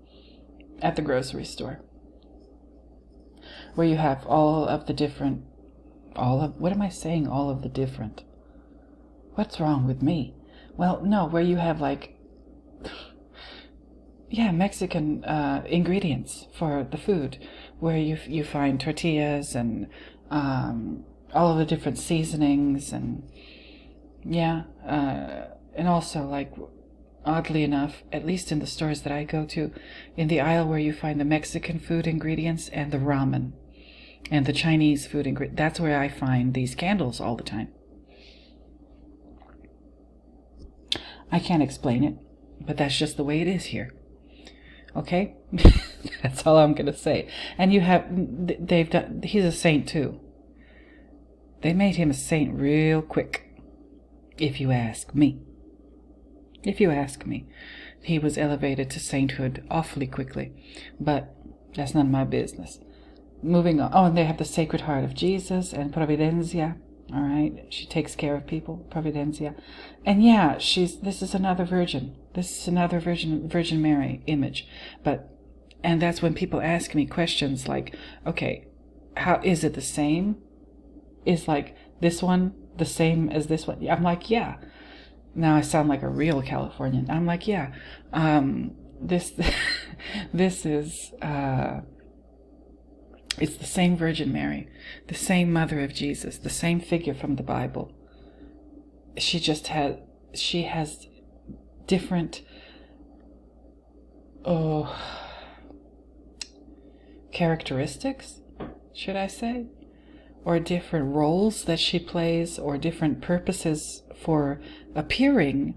at the grocery store, where you have all of the different, what am I saying, all of the different? What's wrong with me? Well, no, where you have like, Mexican ingredients for the food, where you find tortillas and all of the different seasonings, and and also, like, oddly enough, at least in the stores that I go to, in the aisle where you find the Mexican food ingredients and the ramen and the Chinese food ingredients, that's where I find these candles all the time. I can't explain it, but that's just the way it is here. Okay? That's all I'm going to say. And he's a saint too. They made him a saint real quick, if you ask me. If you ask me. He was elevated to sainthood awfully quickly. But that's none of my business. Moving on. Oh, and they have the Sacred Heart of Jesus and Providencia. All right. She takes care of people. Providencia. And yeah, this is another virgin. This is another Virgin Mary image. And that's when people ask me questions like, okay, how is it the same? Is like this one the same as this one? I'm like, yeah. Now I sound like a real Californian. I'm like, yeah. This is it's the same Virgin Mary, the same Mother of Jesus, the same figure from the Bible. She has different characteristics, should I say? Or different roles that she plays, or different purposes for appearing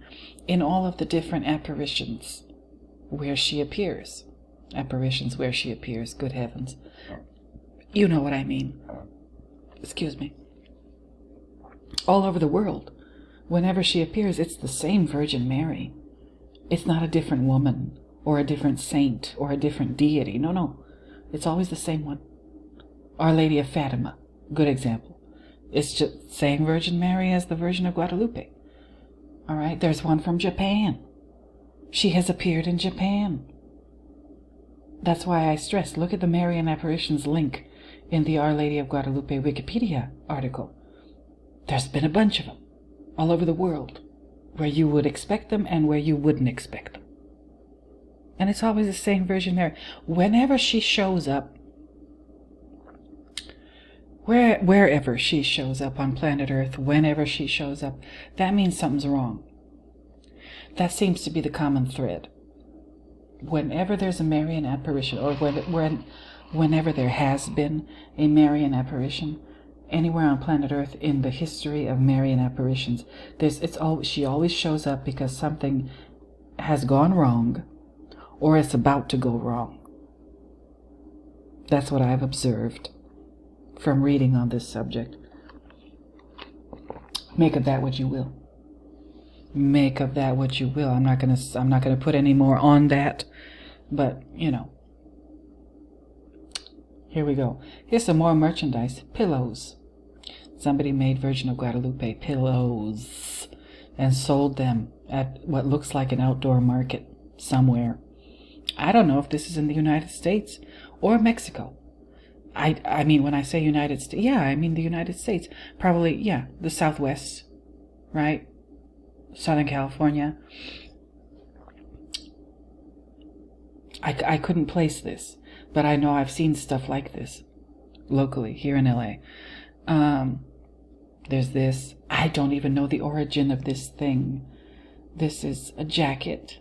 in all of the different apparitions where she appears. Apparitions where she appears, good heavens. You know what I mean. Excuse me. All over the world, whenever she appears, it's the same Virgin Mary. It's not a different woman, or a different saint, or a different deity. No. It's always the same one. Our Lady of Fatima. Good example. It's just same Virgin Mary as the Virgin of Guadalupe. All right, there's one from Japan. She has appeared in Japan. That's why I stress, look at the Marian apparitions link in the Our Lady of Guadalupe Wikipedia article. There's been a bunch of them all over the world, where you would expect them and where you wouldn't expect them. And it's always the same Virgin Mary. Whenever she shows up, wherever she shows up on planet Earth, whenever she shows up, that means something's wrong. That seems to be the common thread. Whenever there's a Marian apparition, or whenever there has been a Marian apparition, anywhere on planet Earth in the history of Marian apparitions, she always shows up because something has gone wrong, or it's about to go wrong. That's what I've observed from reading on this subject. Make of that what you will. Make of that what you will. I'm not gonna put any more on that, but here we go. Here's some more merchandise. Pillows. Somebody made Virgin of Guadalupe pillows and sold them at what looks like an outdoor market somewhere. I don't know if this is in the United States or Mexico. I mean, when I say United States, yeah, I mean the United States. Probably, yeah, the Southwest, right? Southern California. I couldn't place this, but I know I've seen stuff like this locally here in LA. There's this. I don't even know the origin of this thing. This is a jacket.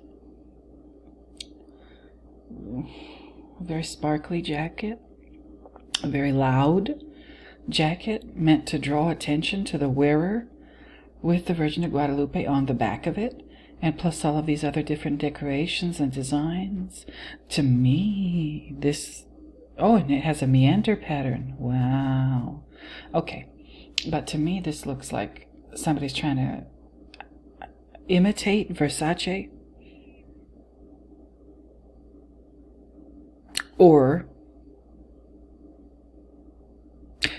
A very sparkly jacket. A very loud jacket meant to draw attention to the wearer, with the Virgin of Guadalupe on the back of it, and plus all of these other different decorations and designs. To me, and it has a meander pattern. Wow. Okay, but to me this looks like somebody's trying to imitate Versace, or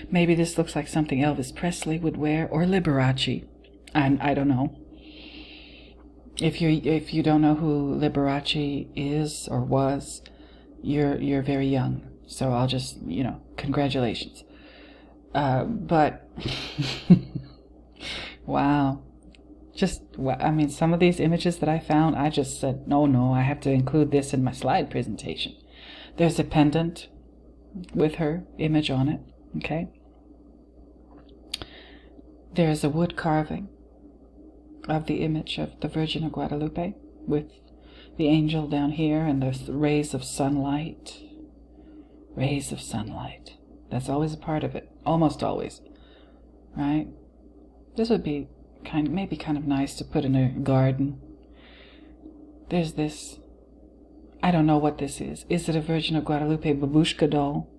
maybe this looks like something Elvis Presley would wear, or Liberace. I don't know. If you don't know who Liberace is or was, you're very young. So I'll just, congratulations. But wow. Some of these images that I found, I just said, no, I have to include this in my slide presentation. There's a pendant with her image on it, okay? There's a wood carving of the image of the Virgin of Guadalupe with the angel down here and the rays of sunlight. Rays of sunlight. That's always a part of it. Almost always. Right? This would be maybe kind of nice to put in a garden. There's this I don't know what this is. Is it a Virgin of Guadalupe babushka doll?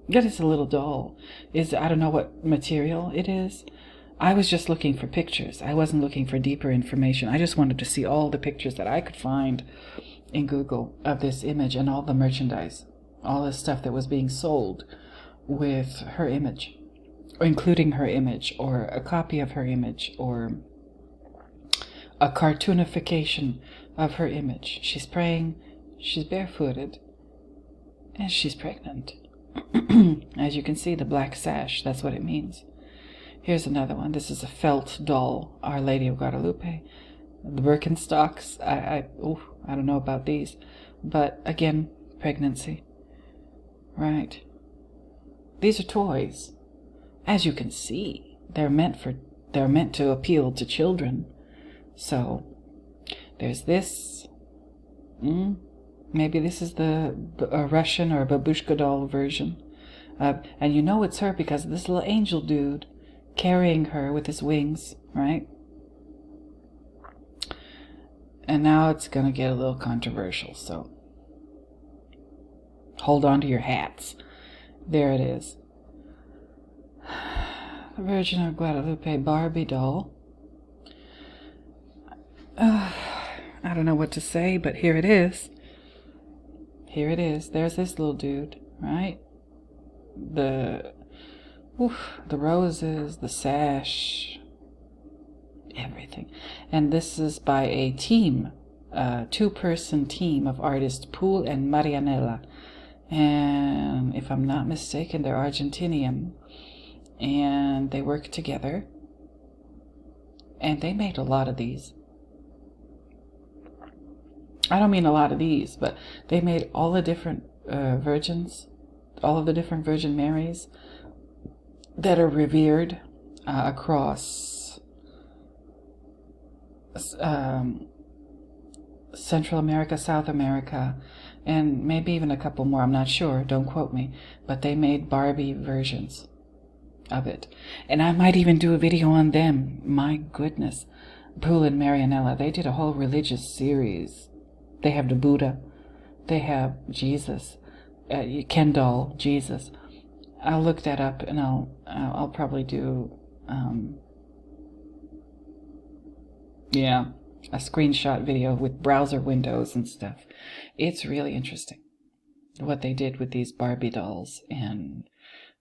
That is a little doll. I don't know what material it is. I was just looking for pictures. I wasn't looking for deeper information. I just wanted to see all the pictures that I could find in Google of this image and all the merchandise, all the stuff that was being sold with her image, or including her image, or a copy of her image, or a cartoonification of her image. She's praying, she's barefooted, and she's pregnant. As you can see, the black sash, that's what it means. Here's another one. This is a felt doll, Our Lady of Guadalupe. The Birkenstocks, I don't know about these, but again, pregnancy. Right. These are toys. As you can see, they're meant to appeal to children. So there's this. Maybe this is a Russian or a babushka doll version. And you know it's her because of this little angel dude carrying her with his wings, right? And now it's going to get a little controversial, so hold on to your hats. There it is. The Virgin of Guadalupe Barbie doll. I don't know what to say, but here it is. Here it is. There's this little dude, right? The roses, the sash, everything. And this is by a team, a two-person team of artists, Pool and Marianella. And if I'm not mistaken, they're Argentinian. And they work together. And they made a lot of these. I don't mean a lot of these, but they made all the different virgins, all of the different Virgin Marys that are revered across Central America, South America, and maybe even a couple more. I'm not sure. Don't quote me. But they made Barbie versions of it. And I might even do a video on them. My goodness. Pool and Marianella, they did a whole religious series. They have the Buddha. They have Jesus. Ken doll, Jesus. I'll look that up and I'll probably do a screenshot video with browser windows and stuff. It's really interesting what they did with these Barbie dolls and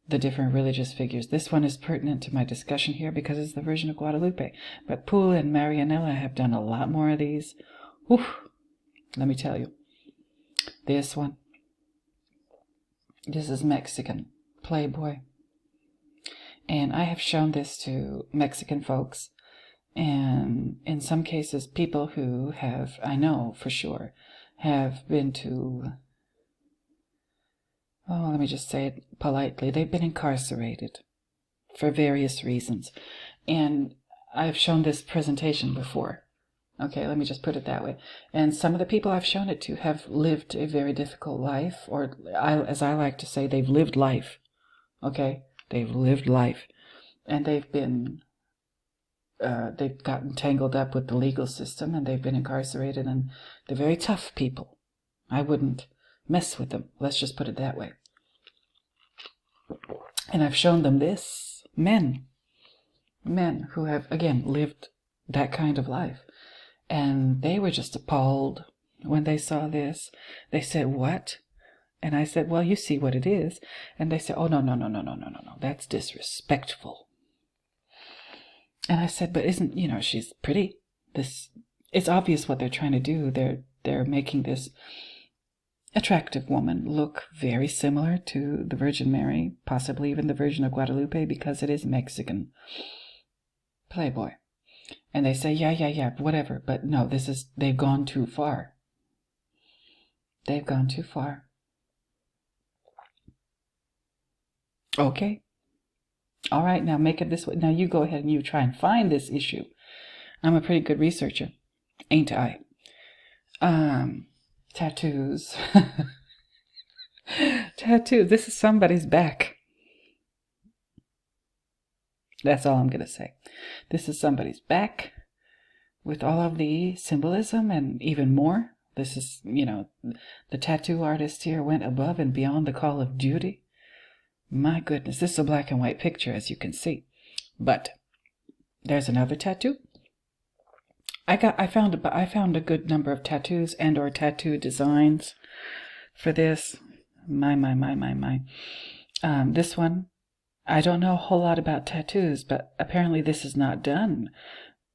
the different religious figures. This one is pertinent to my discussion here because it's the Virgin of Guadalupe. But Pool and Marianella have done a lot more of these. Oof, let me tell you. This one. This is Mexican Playboy. And I have shown this to Mexican folks. And in some cases, people who have, I know for sure, have been to, let me just say it politely, they've been incarcerated for various reasons. And I've shown this presentation before. Okay, let me just put it that way. And some of the people I've shown it to have lived a very difficult life, or as I like to say, they've lived life. Okay, they've lived life. And they've gotten tangled up with the legal system, and they've been incarcerated, and they're very tough people. I wouldn't mess with them. Let's just put it that way. And I've shown them this. Men who have, again, lived that kind of life. And they were just appalled when they saw this. They said, "What?" And I said, "Well, you see what it is." And they said, "Oh, no. That's disrespectful." And I said, "But isn't, she's pretty. It's obvious what they're trying to do. They're making this attractive woman look very similar to the Virgin Mary, possibly even the Virgin of Guadalupe, because it is Mexican Playboy." And they say, yeah, whatever. But no, they've gone too far. They've gone too far. Okay. All right, now make it this way. Now you go ahead and you try and find this issue. I'm a pretty good researcher, ain't I? Tattoos. Tattoos. This is somebody's back. That's all I'm going to say. This is somebody's back. with all of the symbolism and even more. This is, the tattoo artist here went above and beyond the call of duty. My goodness, this is a black and white picture, as you can see. But there's another tattoo. I found a good number of tattoos and or tattoo designs for this. My. This one, I don't know a whole lot about tattoos, but apparently this is not done.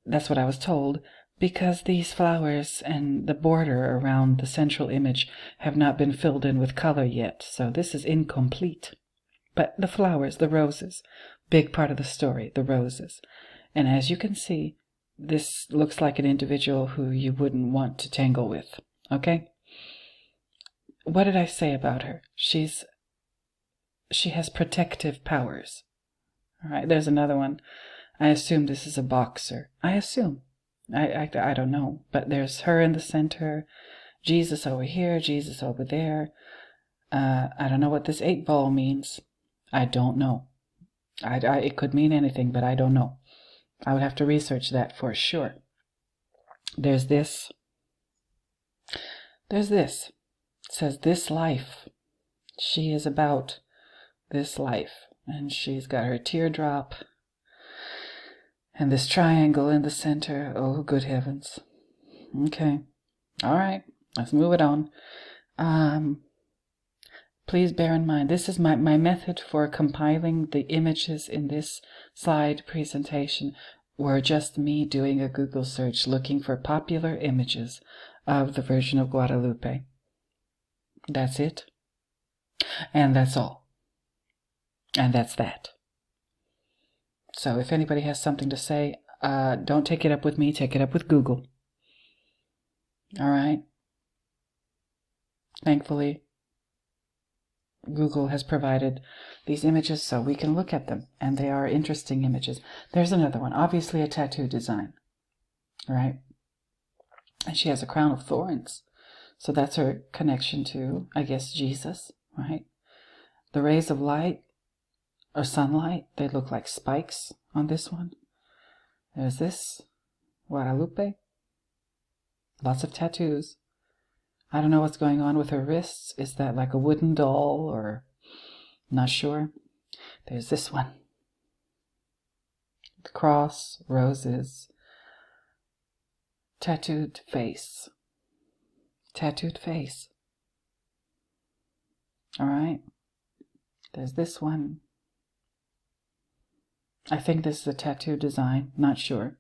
That's what I was told, because these flowers and the border around the central image have not been filled in with color yet, so this is incomplete. But the flowers, the roses, big part of the story, the roses. And as you can see, this looks like an individual who you wouldn't want to tangle with, okay? What did I say about her? She has protective powers. All right, there's another one. I assume this is a boxer. I assume. I don't know. But there's her in the center, Jesus over here, Jesus over there. I don't know what this 8-ball means. I don't know. It could mean anything, but I don't know. I would have to research that for sure. There's this. There's this. It says, this life. She is about this life. And she's got her teardrop. And this triangle in the center. Oh, good heavens. Okay. All right. Let's move it on. Please bear in mind, this is my method for compiling the images in this slide presentation were just me doing a Google search looking for popular images of the Virgin of Guadalupe. That's it. And that's all. And that's that. So if anybody has something to say, don't take it up with me, take it up with Google. All right? Thankfully, Google has provided these images so we can look at them, and they are interesting images. There's another one, obviously a tattoo design, right? And she has a crown of thorns, so that's her connection to, I guess, Jesus, right? The rays of light or sunlight, they look like spikes on this one. There's this, Guadalupe, lots of tattoos. I don't know what's going on with her wrists. Is that like a wooden doll or not sure? There's this one. The cross, roses, tattooed face. Tattooed face. All right. There's this one. I think this is a tattoo design. Not sure.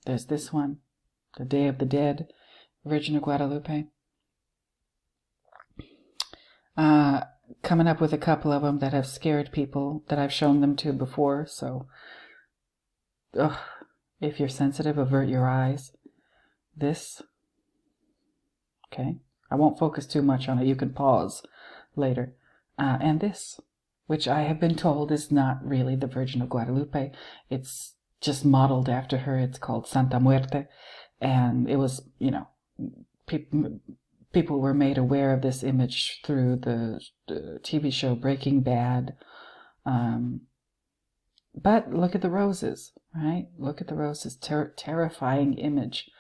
There's this one. The Day of the Dead. Virgin of Guadalupe. Coming up with a couple of them that have scared people that I've shown them to before, so if you're sensitive, avert your eyes. This, okay, I won't focus too much on it, you can pause later. And this, which I have been told is not really the Virgin of Guadalupe, it's just modeled after her. It's called Santa Muerte, and it was, people were made aware of this image through the TV show Breaking Bad. But look at the roses, right? Look at the roses. Terrifying image.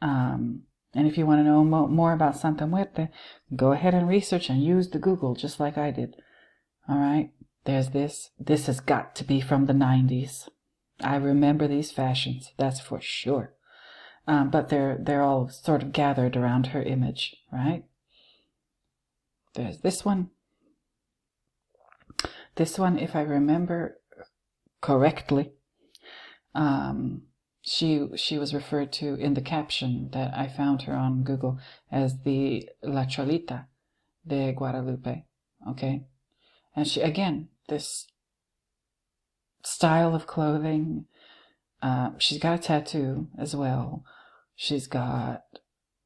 And if you want to know more about Santa Muerte, go ahead and research and use the Google just like I did. All right? There's this. This has got to be from the 90s. I remember these fashions, that's for sure. But they're all sort of gathered around her image, right? There's this one. This one, if I remember correctly, she was referred to in the caption that I found her on Google as the La Cholita de Guadalupe, okay? And she, again, this style of clothing, she's got a tattoo as well. She's got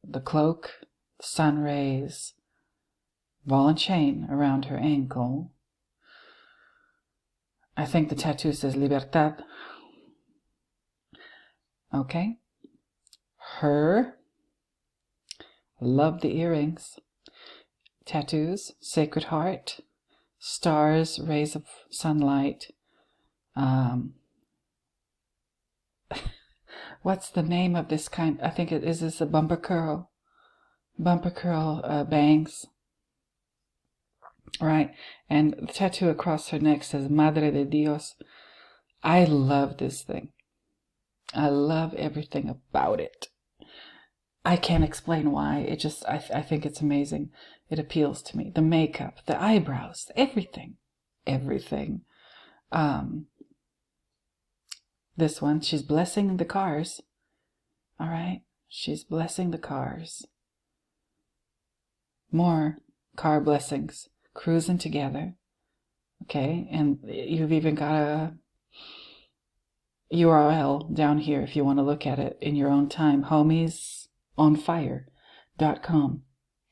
the cloak, sun rays, ball and chain around her ankle. I think the tattoo says Libertad. Okay. Her. Love the earrings. Tattoos, Sacred Heart, stars, rays of sunlight. what's the name of this kind? I think is this a bumper curl bangs, right? And the tattoo across her neck says Madre de Dios. I love this thing. I love everything about it. I can't explain why. It just, I think it's amazing. It appeals to me. The makeup, the eyebrows, everything. Everything. This one, she's blessing the cars. All right? She's blessing the cars. More car blessings. Cruising together. Okay? And you've even got a URL down here if you want to look at it in your own time. homiesonfire.com.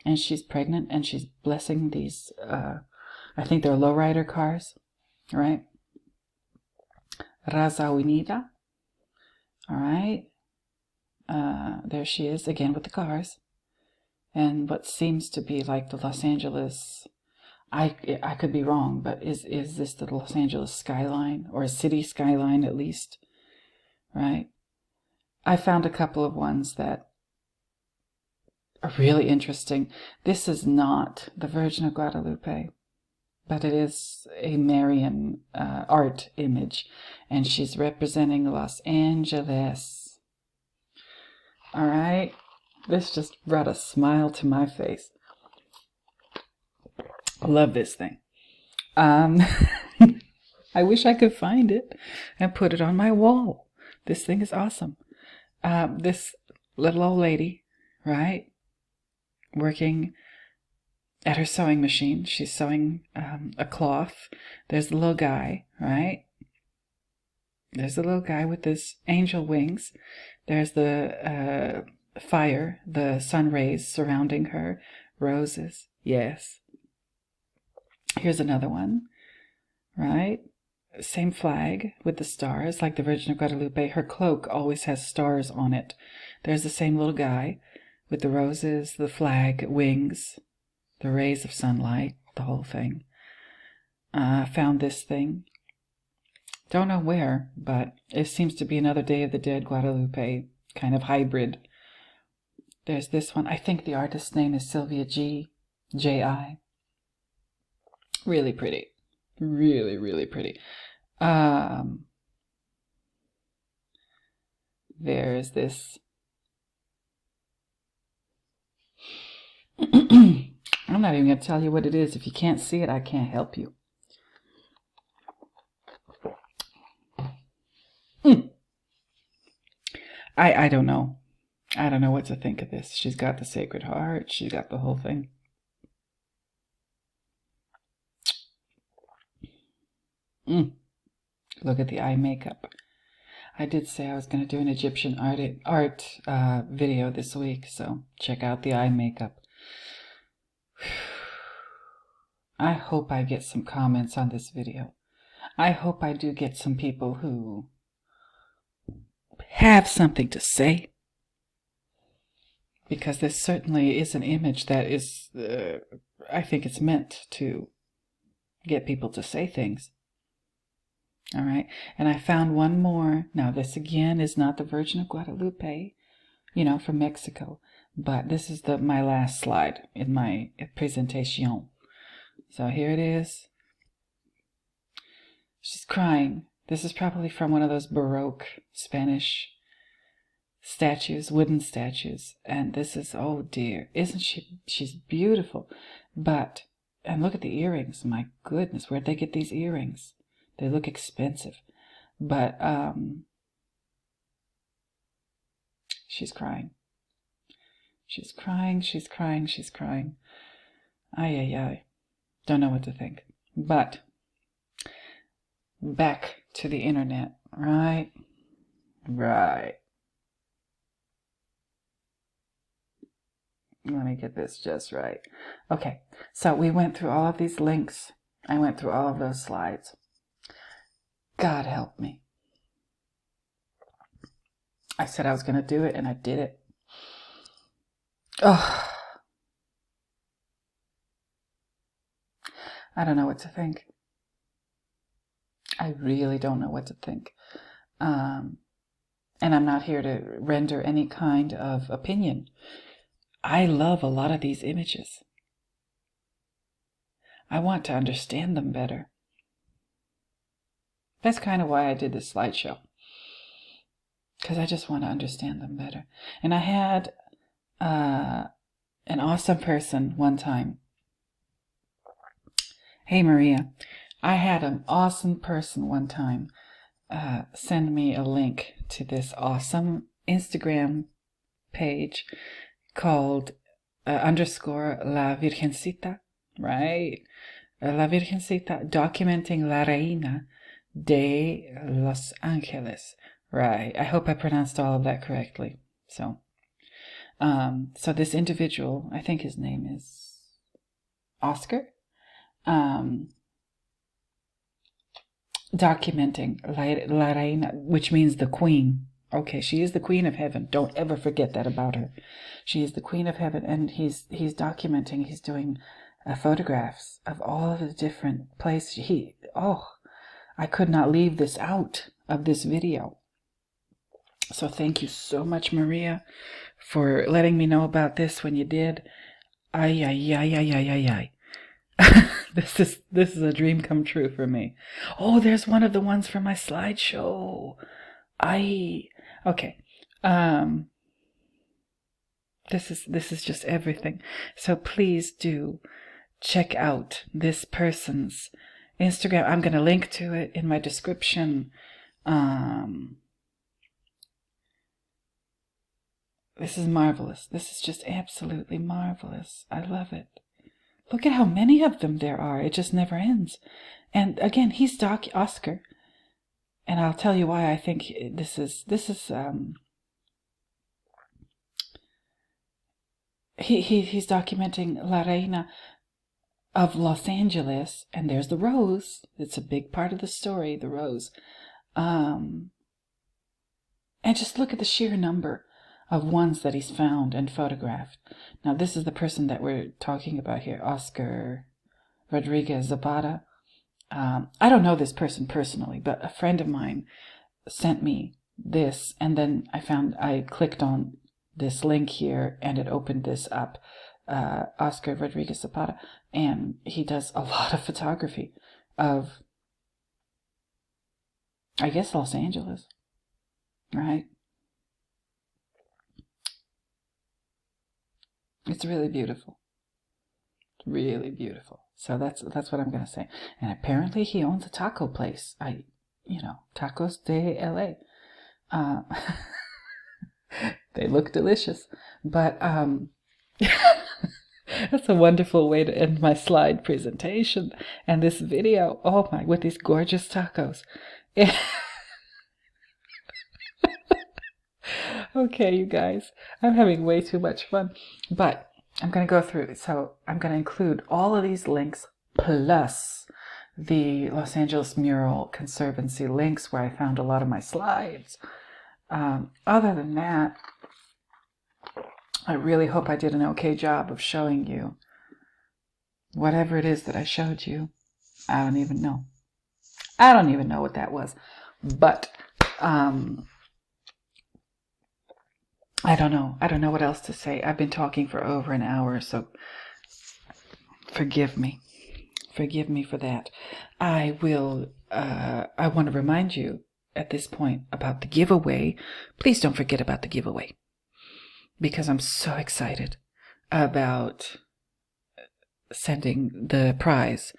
And she's pregnant and she's blessing these, I think they're lowrider cars. Right? Raza Unida. All right. There she is again with the cars. And what seems to be like the Los Angeles, I could be wrong, but is this the Los Angeles skyline, or a city skyline at least? Right? I found a couple of ones that are really interesting. This is not the Virgin of Guadalupe, but it is a Marian Art image, and she's representing Los Angeles. All right? This just brought a smile to my face. I love this thing. I wish I could find it and put it on my wall. This thing is awesome. This little old lady, right, working at her sewing machine. She's sewing a cloth. There's the little guy, right? There's the little guy with his angel wings. There's the fire, the sun rays surrounding her, roses, yes. Here's another one, right? Same flag with the stars, like the Virgin of Guadalupe. Her cloak always has stars on it. There's the same little guy with the roses, the flag, wings, the rays of sunlight, the whole thing. Found this thing. Don't know where, but it seems to be another Day of the Dead Guadalupe kind of hybrid. There's this one. I think the artist's name is Sylvia J.I. Really pretty. Really, really pretty. There's this. I'm not even going to tell you what it is. If you can't see it, I can't help you. I don't know. I don't know what to think of this. She's got the Sacred Heart. She's got the whole thing. Look at the eye makeup. I did say I was going to do an Egyptian art video this week, so check out the eye makeup. I hope I get some comments on this video. I hope I do get some people who have something to say, because this certainly is an image that is, I think it's meant to get people to say things. All right, and I found one more. Now, this again is not the Virgin of Guadalupe, from Mexico, but this is my last slide in my presentation. So here it is. She's crying. This is probably from one of those Baroque Spanish statues, wooden statues. And this is, oh dear, isn't she? She's beautiful. And look at the earrings. My goodness, where'd they get these earrings? They look expensive. But she's crying. She's crying, she's crying, she's crying. Ay. Don't know what to think. But back to the internet, right? Right. Let me get this just right. Okay, so we went through all of these links. I went through all of those slides. God help me. I said I was going to do it, and I did it. Oh, I don't know what to think. I really don't know what to think. And I'm not here to render any kind of opinion. I love a lot of these images. I want to understand them better. That's kind of why I did this slideshow. Because I just want to understand them better. And I had an awesome person one time. Hey, Maria. I had an awesome person one time send me a link to this awesome Instagram page called _ La Virgencita, right? La Virgencita documenting La Reina de Los Angeles, right? I hope I pronounced all of that correctly. So this individual, I think his name is Oscar, documenting La Reina, which means the queen. Okay, she is the queen of heaven. Don't ever forget that about her. She is the queen of heaven, and he's documenting. He's doing photographs of all of the different places. I could not leave this out of this video. So thank you so much, Maria, for letting me know about this when you did. Ay. This is a dream come true for me. Oh, there's one of the ones from my slideshow. Okay. This is just everything. So please do check out this person's Instagram. I'm going to link to it in my description. This is marvelous. This is just absolutely marvelous. I love it. Look at how many of them there are. It just never ends. And again, he's Oscar. And I'll tell you why I think this is he's documenting La Reina of Los Angeles, and there's the rose. It's a big part of the story, the rose. And just look at the sheer number of ones that he's found and photographed. Now, this is the person that we're talking about here, Oscar Rodriguez Zabata. I don't know this person personally, but a friend of mine sent me this, and then I clicked on this link here, and it opened this up, Oscar Rodriguez Zapata, and he does a lot of photography of, I guess, Los Angeles, right? It's really beautiful. Really beautiful. So that's what I'm going to say. And apparently he owns a taco place. Tacos de LA. They look delicious. But that's a wonderful way to end my slide presentation and this video. Oh my, with these gorgeous tacos. Okay, you guys, I'm having way too much fun, but I'm going to go through. So I'm going to include all of these links plus the Los Angeles Mural Conservancy links where I found a lot of my slides. Other than that, I really hope I did an okay job of showing you whatever it is that I showed you. I don't even know. I don't even know what that was, but I don't know. I don't know what else to say. I've been talking for over an hour, so forgive me. Forgive me for that. I want to remind you at this point about the giveaway. Please don't forget about the giveaway, because I'm so excited about sending the prize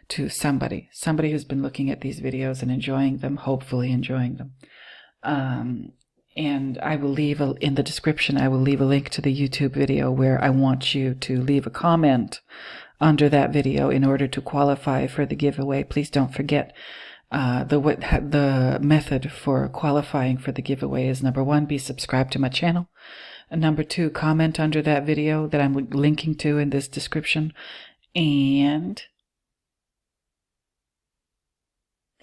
to somebody who's been looking at these videos and enjoying them, hopefully enjoying them. And I will leave in the description, I will leave a link to the YouTube video where I want you to leave a comment under that video in order to qualify for the giveaway. Please don't forget the method for qualifying for the giveaway is: number 1, be subscribed to my channel. And number 2, comment under that video that I'm linking to in this description. And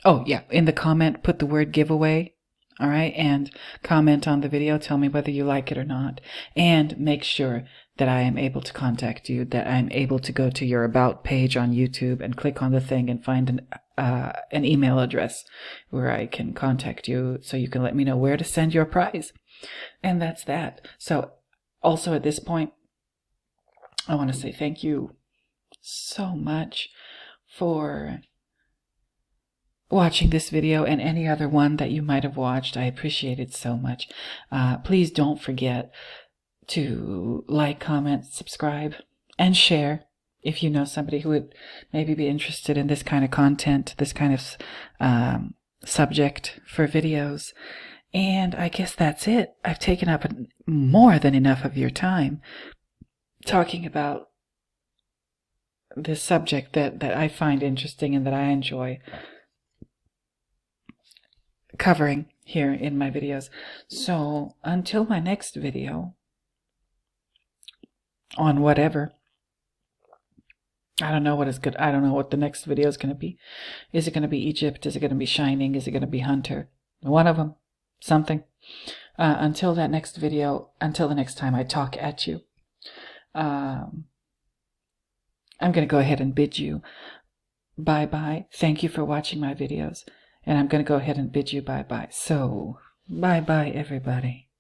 in the comment, put the word giveaway. All right, and comment on the video. Tell me whether you like it or not. And make sure that I am able to contact you, that I'm able to go to your About page on YouTube and click on the thing and find an email address where I can contact you so you can let me know where to send your prize. And that's that. So also at this point, I want to say thank you so much for watching this video and any other one that you might have watched. I appreciate it so much. Please don't forget to like, comment, subscribe, and share if you know somebody who would maybe be interested in this kind of content, this kind of subject for videos. And I guess that's it. I've taken up more than enough of your time talking about this subject that I find interesting and that I enjoy covering here in my videos. So until my next video on whatever, I don't know what is good. I don't know what the next video is going to be. Is it going to be Egypt? Is it going to be Shining? Is it going to be Hunter? One of them. Something. Until that next video, until the next time I talk at you, I'm going to go ahead and bid you bye-bye. Thank you for watching my videos. And I'm going to go ahead and bid you bye-bye. So, bye-bye, everybody.